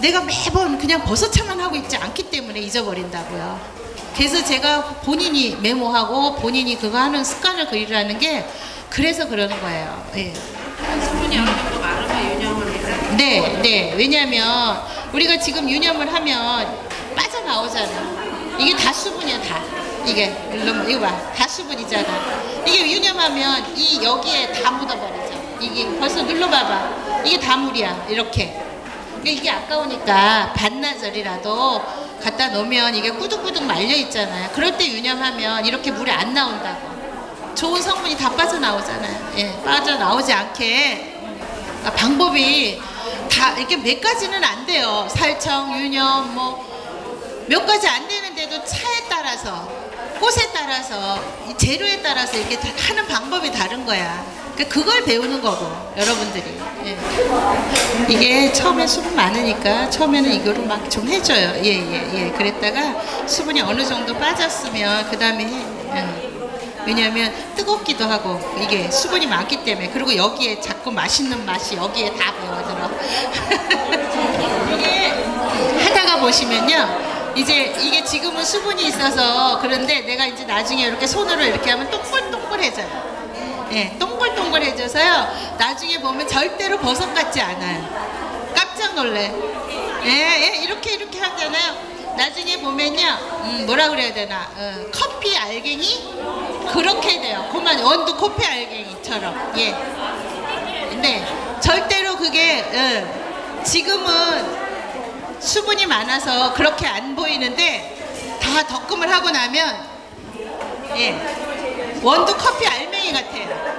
내가 매번 그냥 버섯차만 하고 있지 않기 때문에 잊어버린다고요. 그래서 제가 본인이 메모하고 본인이 그거 하는 습관을 그리라는 게 그래서 그러는 거예요. 수분이 어느 정도 마르면 유념을 해요? 네. 왜냐면 우리가 지금 유념을 하면 빠져나오잖아. 이게 다 수분이야, 다. 이게 이거 봐, 다 수분이잖아. 이게 유념하면 이 여기에 다 묻어버리죠. 이게 벌써 눌러봐봐. 이게 다 물이야, 이렇게. 이게 아까우니까 반나절이라도 갖다 놓으면 이게 꾸덕꾸덕 말려 있잖아요. 그럴 때 유념하면 이렇게 물이 안 나온다고. 좋은 성분이 다 빠져나오잖아요. 빠져나오지 않게 방법이 다 이렇게 몇 가지는 안 돼요. 살청, 유념 뭐 몇 가지 안 되는데도 차에 따라서 꽃에 따라서 이 재료에 따라서 이렇게 하는 방법이 다른 거야. 그걸 배우는 거고 여러분들이. 이게 처음에 수분 많으니까 처음에는 이거로 막 좀 해줘요. 그랬다가 수분이 어느 정도 빠졌으면 그 다음에 해. 왜냐하면 뜨겁기도 하고 이게 수분이 많기 때문에. 그리고 여기에 자꾸 맛있는 맛이 여기에 다 배어들어. 이게 하다가 보시면요, 이제 이게 지금은 수분이 있어서 그런데 내가 이제 나중에 이렇게 손으로 이렇게 하면 동글동글해져요. 동글동글해져서요, 나중에 보면 절대로 버섯 같지 않아요. 깜짝 놀래. 이렇게 하잖아요. 나중에 보면요, 뭐라 그래야 되나, 커피 알갱이 그렇게 돼요. 그만 원두 커피 알갱이처럼. 근데 절대로 그게 지금은 수분이 많아서 그렇게 안 보이는데 다 덕금을 하고 나면 원두 커피 알맹이 같아요.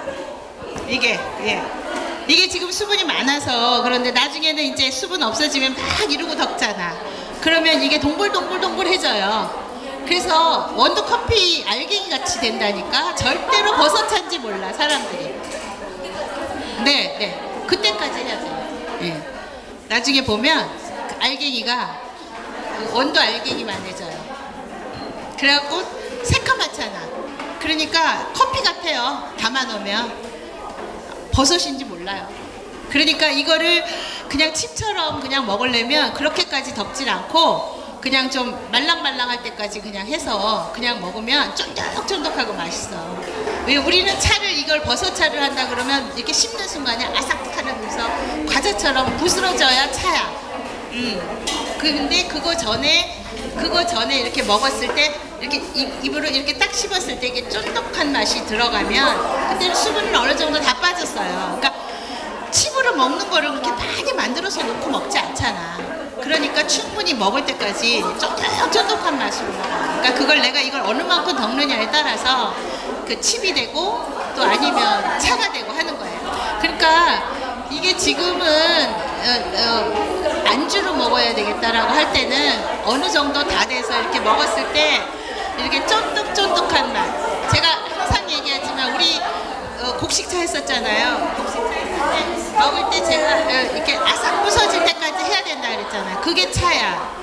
이게 지금 수분이 많아서 그런데 나중에는 이제 수분 없어지면 막 이러고 덕잖아. 그러면 이게 동글동글해져요. 그래서 원두 커피 알갱이 같이 된다니까. 절대로 버섯차인지 몰라 사람들이. 그때까지 해야 돼요. 예. 나중에 보면 그 알갱이가 원두 알갱이만 해져요. 그래갖고 새카맣잖아. 그러니까 커피 같아요. 담아놓으면 버섯인지 몰라요. 그러니까 이거를 그냥 칩처럼 그냥 먹으려면 그렇게까지 덮질 않고 그냥 좀 말랑말랑할 때까지 그냥 해서 그냥 먹으면 쫀득쫀득하고 맛있어. 왜 우리는 차를 이걸 버섯차를 한다 그러면 이렇게 씹는 순간에 아삭하면서 과자처럼 부스러져야 차야. 근데 그거 전에 이렇게 먹었을 때 이렇게 입으로 이렇게 딱 씹었을 때 이게 쫀득한 맛이 들어가면 그때는 수분은 어느 정도 다 빠졌어요. 그러니까 칩으로 먹는 거를 그렇게 많이 만들어서 놓고 먹지 않잖아. 그러니까 충분히 먹을 때까지 쫀득쫀득한 맛으로 먹어. 그러니까 그걸 내가 이걸 어느 만큼 덮느냐에 따라서 그 칩이 되고 또 아니면 차가 되고 하는 거예요. 그러니까 이게 지금은 안주로 먹어야 되겠다라고 할 때는 어느 정도 다 돼서 이렇게 먹었을 때 이렇게 쫀득쫀득한 맛. 제가 항상 얘기하지만 우리 곡식차 했었잖아요. 곡식차 했을 때 먹을 때 제가 이렇게 아삭 부서질 때까지 해야 된다 그랬잖아요. 그게 차야.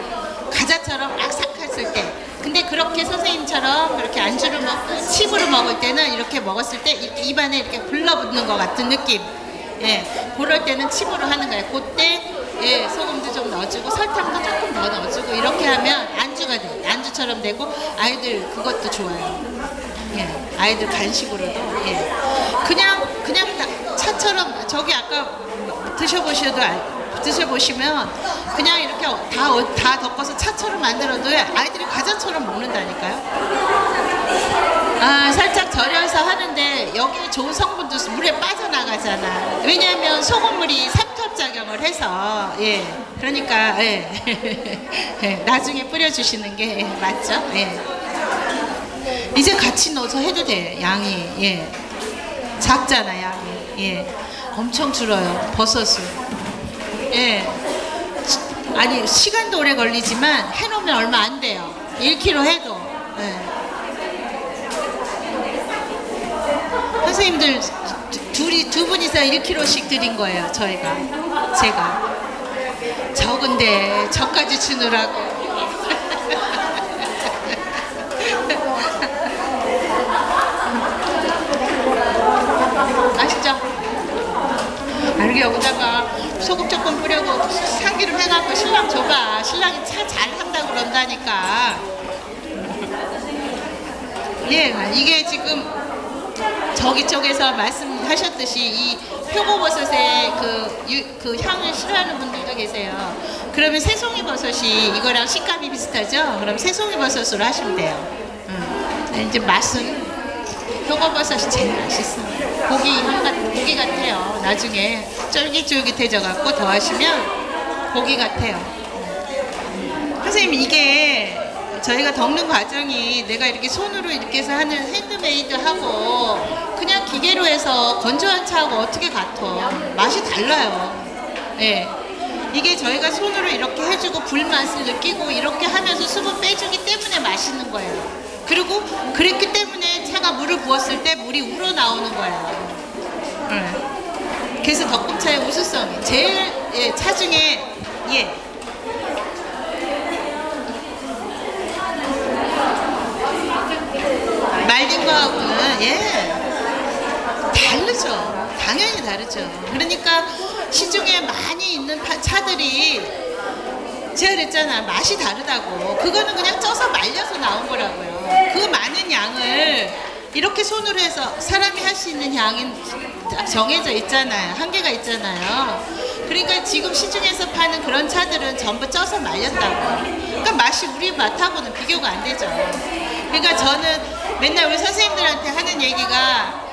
과자처럼 아삭했을 때. 근데 그렇게 선생님처럼 그렇게 안주를 먹고 칩으로 먹을 때는 이렇게 먹었을 때 이렇게 입안에 이렇게 불러붙는 것 같은 느낌. 예, 그럴 때는 칩으로 하는 거예요. 그때 예, 소금도 좀 넣어주고 설탕도 조금 더 넣어주고 이렇게 하면 안주가 돼. 안주처럼 되고 아이들 그것도 좋아요. 예, 아이들 간식으로도 예. 그냥 차처럼 저기 아까 드셔보시면 그냥 이렇게 다 덮어서 차처럼 만들어도 아이들이 과자처럼 먹는다니까요. 아, 살짝 절여서 하는데 여기 좋은 성분도 물에 빠져나가잖아. 왜냐하면 소금물이 삼투압작용을 해서 예, 그러니까 예. 나중에 뿌려주시는 게 예, 맞죠? 예. 이제 같이 넣어서 해도 돼. 양이 예. 작잖아 양이. 예. 엄청 줄어요. 버섯은. 예. 아니 시간도 오래 걸리지만 해놓으면 얼마 안 돼요. 1kg 해도. 예. 선생님들 두 분이서 1kg씩 드린 거예요. 제가 적은데 저까지 주느라고. 아시죠? 여기 여기다가 소금 조금 뿌려고 참기름 해갖고 신랑 줘봐. 신랑이 차 잘한다고 그런다니까. 예, 이게 지금 저기 쪽에서 말씀하셨듯이 이 표고버섯의 그 향을 싫어하는 분들도 계세요. 그러면 새송이 버섯이 이거랑 식감이 비슷하죠? 그럼 새송이 버섯으로 하시면 돼요. 이제 맛은 표고버섯이 제일 맛있어요. 고기 같아요. 나중에 쫄깃쫄깃해져 갖고 더 하시면 고기 같아요. 선생님 이게 저희가 덮는 과정이 내가 이렇게 손으로 이렇게 해서 하는 핸드메이드하고 그냥 기계로 해서 건조한 차하고 어떻게 같아? 맛이 달라요. 예. 이게 저희가 손으로 이렇게 해주고 불맛을 느끼고 이렇게 하면서 수분 빼주기 때문에 맛있는 거예요. 그리고 그랬기 때문에 차가 물을 부었을 때 물이 우러나오는 거예요. 그래서 덮밥차의 우수성이 제일 예, 차 중에 예. 말린 거하고는 예 다르죠. 당연히 다르죠. 그러니까 시중에 많이 있는 차들이 제가 그랬잖아. 맛이 다르다고. 그거는 그냥 쪄서 말려서 나온 거라고요. 그 많은 양을 이렇게 손으로 해서 사람이 할 수 있는 양은 정해져 있잖아요. 한계가 있잖아요. 그러니까 지금 시중에서 파는 그런 차들은 전부 쪄서 말렸다고. 그러니까 맛이 우리 맛하고는 비교가 안 되죠. 그러니까 저는 맨날 우리 선생님들한테 하는 얘기가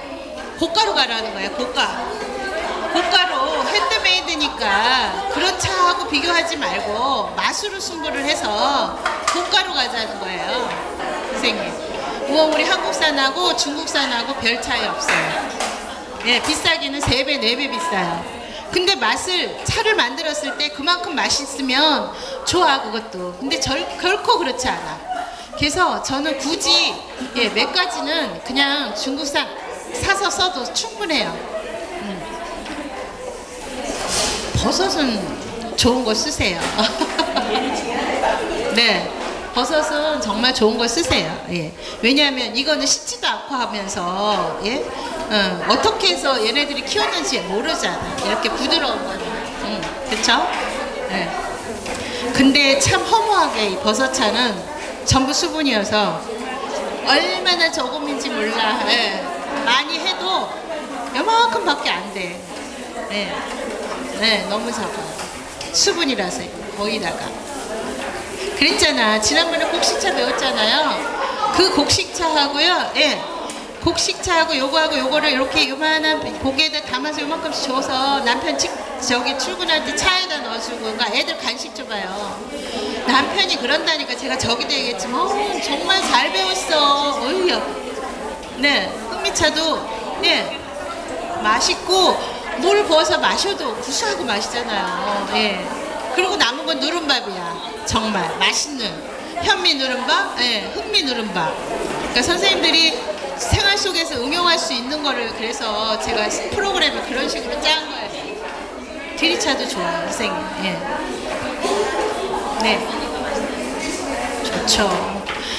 고가로 가라는 거예요. 고가로 핸드메이드니까 그런 차하고 비교하지 말고 맛으로 승부를 해서 고가로 가자는 거예요. 선생님. 뭐 우리 한국산하고 중국산하고 별 차이 없어요. 예, 비싸기는 3배, 4배 비싸요. 근데 차를 만들었을 때 그만큼 맛있으면 좋아, 그것도. 근데 결코 그렇지 않아. 그래서 저는 굳이 예, 몇 가지는 그냥 중국산 사서 써도 충분해요. 버섯은 좋은 거 쓰세요. 네, 버섯은 정말 좋은 거 쓰세요. 예. 왜냐하면 이거는 씻지도 않고 하면서 예? 어떻게 해서 얘네들이 키웠는지 모르잖아. 이렇게 부드러운 거는. 그쵸? 예. 근데 참 허무하게 이 버섯차는 전부 수분이어서 얼마나 조금인지 몰라. 예. 많이 해도 요만큼밖에 안 돼. 예. 네, 너무 작아요. 수분이라서 거기다가. 그랬잖아. 지난번에 곡식차 배웠잖아요. 그 곡식차하고요. 예. 곡식차하고 요거하고 요거를 이렇게 요만한 고기에다 담아서 요만큼씩 줘서 남편 저기 출근할 때 차에다 넣어주고, 그러니까 애들 간식 줘봐요. 남편이 그런다니까 제가 저기도 얘기했지만 정말 잘 배웠어. 어휴. 네, 흑미차도 예 맛있고 물 부어서 마셔도 구수하고 맛있잖아요. 예. 그리고 남은 건 누른밥이야. 정말 맛있는 현미 누른밥, 예, 흑미 누른밥. 그러니까 선생님들이 생활 속에서 응용할 수 있는 거를 그래서 제가 프로그램을 그런 식으로 짠 거예요. 기리차도 좋아요, 선생님. 예. 네. 좋죠.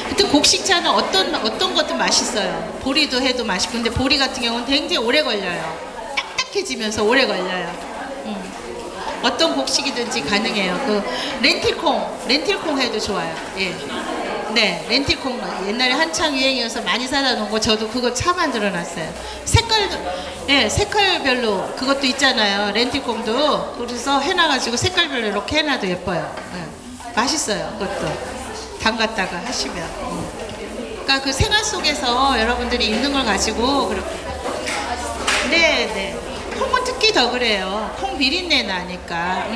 하여튼 곡식차는 어떤 것도 맛있어요. 보리도 해도 맛있고, 근데 보리 같은 경우는 굉장히 오래 걸려요. 딱딱해지면서 오래 걸려요. 어떤 곡식이든지 가능해요. 그 렌틸콩 해도 좋아요. 예. 네, 렌틸콩 옛날에 한창 유행이어서 많이 사다 놓은 거 저도 그거 차 만들어 놨어요. 색깔도 예, 색깔별로 그것도 있잖아요. 렌틸콩도 그래서 해놔가지고 색깔별로 이렇게 해놔도 예뻐요. 예. 맛있어요. 그것도 담갔다가 하시면. 그러니까 그 생활 속에서 여러분들이 있는 걸 가지고 그렇게. 네. 콩은 특히 더 그래요. 콩 비린내 나니까.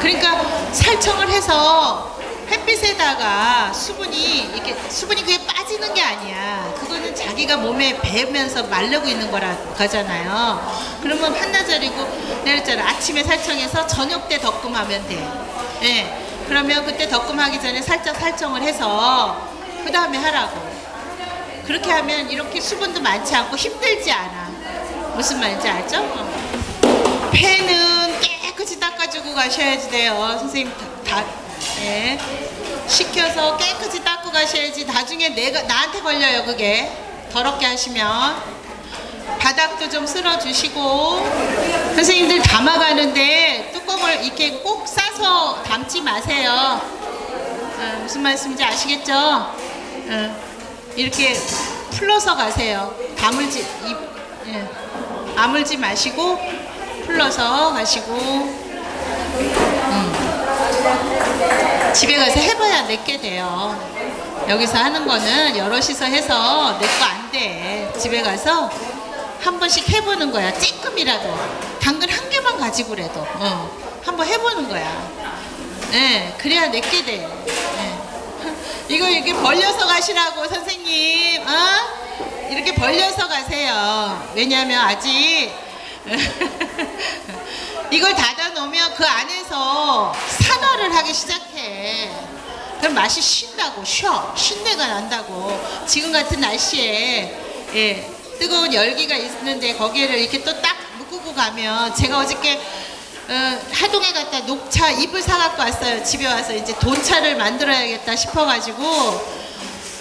그러니까 살청을 해서 햇빛에다가 수분이 그게 빠지는 게 아니야. 그거는 자기가 몸에 배면서 마르고 있는 거잖아요. 그러면 한나절이고 내렸잖아. 아침에 살청해서 저녁 때 덕금하면 돼. 예. 그러면 그때 덕금하기 전에 살짝 살청을 해서 그 다음에 하라고. 그렇게 하면 이렇게 수분도 많지 않고 힘들지 않아. 무슨 말인지 알죠? 팬은 깨끗이 닦아주고 가셔야지 돼요. 선생님 예. 식혀서 깨끗이 닦고 가셔야지. 나중에 나한테 걸려요. 그게 더럽게 하시면. 바닥도 좀 쓸어주시고. 선생님들 담아가는데 뚜껑을 이렇게 꼭 싸서 담지 마세요. 무슨 말씀인지 아시겠죠? 이렇게 풀러서 가세요. 아물지 마시고 풀러서 가시고. 집에 가서 해봐야 내게 돼요. 여기서 하는 거는 여럿이서 해서 내 거 안 돼. 집에 가서 한 번씩 해보는 거야. 쬐끔이라도. 당근 한 개만 가지고라도 한번 해보는 거야. 네, 그래야 내게 돼. 네. 이거 이렇게 벌려서 가시라고 선생님. 이렇게 벌려서 가세요. 왜냐하면 아직 이걸 닫아 놓으면 그 안에서 산화를 하기 시작해. 그럼 맛이 쉰다고. 쉰내가 난다고. 지금 같은 날씨에 예, 뜨거운 열기가 있는데 거기를 이렇게 또 딱 묶고 가면, 제가 어저께 하동에 갔다 녹차 잎을 사갖고 왔어요. 집에 와서 이제 돈차를 만들어야겠다 싶어가지고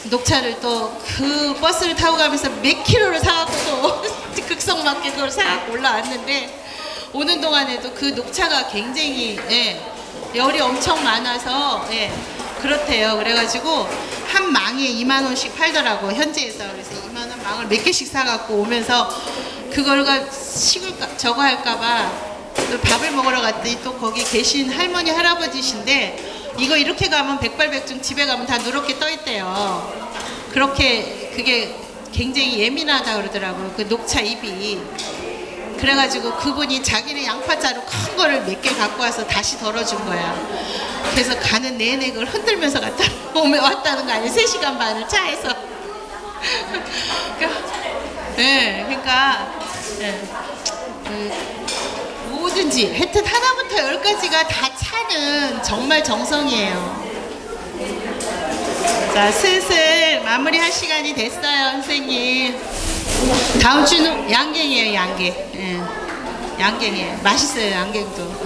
녹차를 또 그 버스를 타고 가면서 몇 킬로를 사갖고 또 극성맞게 그걸 사갖고 올라왔는데, 오는 동안에도 그 녹차가 굉장히 열이 엄청 많아서 그렇대요. 그래가지고 한 망에 2만 원씩 팔더라고, 현지에서. 그래서 2만 원 망을 몇 개씩 사갖고 오면서 그걸 저거 할까봐 밥을 먹으러 갔더니 또 거기 계신 할머니 할아버지신데, 이거 이렇게 가면 백발백중 집에 가면 다 누렇게 떠있대요. 그렇게 그게 굉장히 예민하다 그러더라고요. 그 녹차 잎이. 그래가지고 그분이 자기는 양파자루 큰 거를 몇 개 갖고 와서 다시 덜어준 거야. 그래서 가는 내내 그걸 흔들면서 왔다는 거 아니에요. 3시간 반을 차에서. 그러니까 뭐든지 하여튼 하나부터 10까지가 다 차는 정말 정성이에요. 자, 슬슬 마무리할 시간이 됐어요, 선생님. 다음 주는 양갱이에요, 양갱. 양갱이에요. 맛있어요, 양갱도.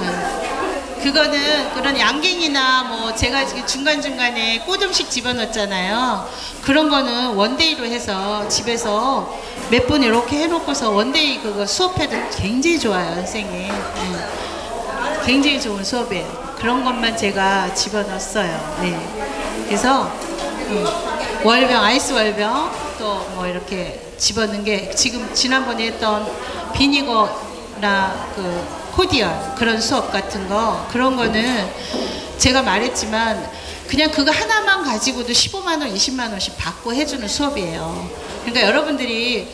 그거는 그런 양갱이나 뭐 제가 지금 중간중간에 꽃 음식 집어넣었잖아요. 그런 거는 원데이로 해서 집에서 몇 분 이렇게 해놓고서 원데이 그거 수업해도 굉장히 좋아요, 선생님. 굉장히 좋은 수업이에요. 그런 것만 제가 집어넣었어요. 네. 그래서 월병, 아이스 월병 또 뭐 이렇게 집어넣은 게 지금 지난번에 했던 비니거나 그 코디언 그런 수업 같은 거 그런 거는 제가 말했지만 그냥 그거 하나만 가지고도 15만 원, 20만 원씩 받고 해주는 수업이에요. 그러니까 여러분들이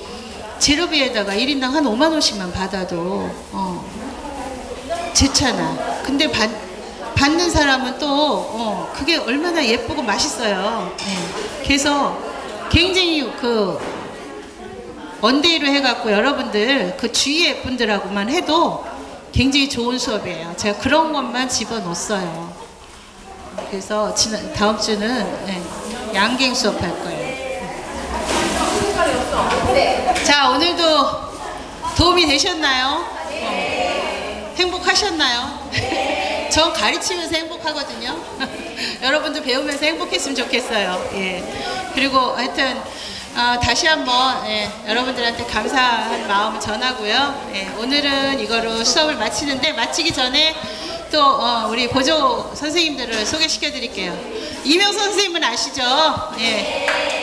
재료비에다가 1인당 한 5만 원씩만 받아도 좋잖아. 근데 받는 사람은 또 그게 얼마나 예쁘고 맛있어요. 네. 그래서 굉장히 그 원데이로 해갖고 여러분들 그 주위의 분들하고만 해도 굉장히 좋은 수업이에요. 제가 그런 것만 집어넣었어요. 그래서 다음 주는 네, 양갱 수업 할 거예요. 자, 오늘도 도움이 되셨나요? 행복하셨나요? 전 가르치면서 행복하거든요. 여러분들 배우면서 행복했으면 좋겠어요. 예. 그리고 하여튼 다시 한번 여러분들한테 감사한 마음을 전하고요. 오늘은 이거로 수업을 마치는데 마치기 전에 또 우리 보조 선생님들을 소개시켜 드릴게요. 이명선 선생님은 아시죠?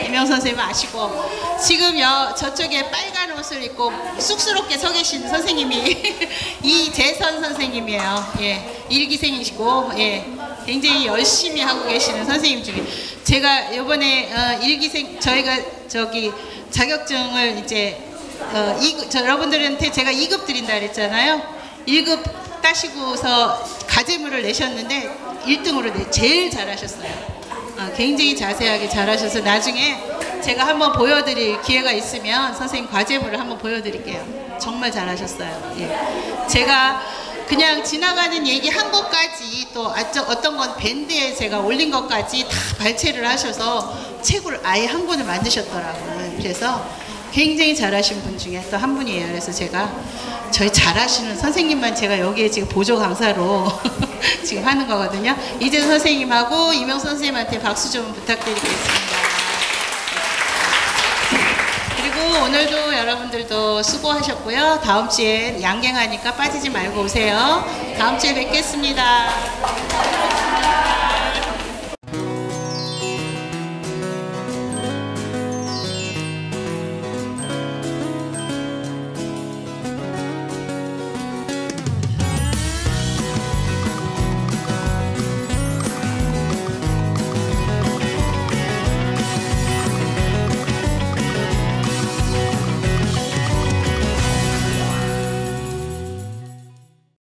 이명선 선생님은 아시고 지금 저쪽에 빨간 옷을 입고 쑥스럽게 서 계신 선생님이 이재선 선생님이에요. 일기생이시고 굉장히 열심히 하고 계시는 선생님 중에 제가 이번에 일기생 저희가 저기 자격증을 이제 여러분들한테 제가 2급 드린다 그랬잖아요. 1급 따시고서 가제물을 내셨는데 1등으로 제일 잘하셨어요. 굉장히 자세하게 잘하셔서 나중에 제가 한번 보여드릴 기회가 있으면 선생님 과제물을 한번 보여드릴게요. 정말 잘하셨어요. 제가 그냥 지나가는 얘기 한 것까지 또 어떤 건 밴드에 제가 올린 것까지 다 발췌를 하셔서 책을 아예 한 권을 만드셨더라고요. 그래서 굉장히 잘하신 분 중에 또 한 분이에요. 그래서 제가 저희 잘하시는 선생님만 제가 여기에 지금 보조 강사로 지금 하는 거거든요. 이재선 선생님하고 이명선 선생님한테 박수 좀 부탁드리겠습니다. 그리고 오늘도 여러분들도 수고하셨고요. 다음 주에 양갱하니까 빠지지 말고 오세요. 다음 주에 뵙겠습니다.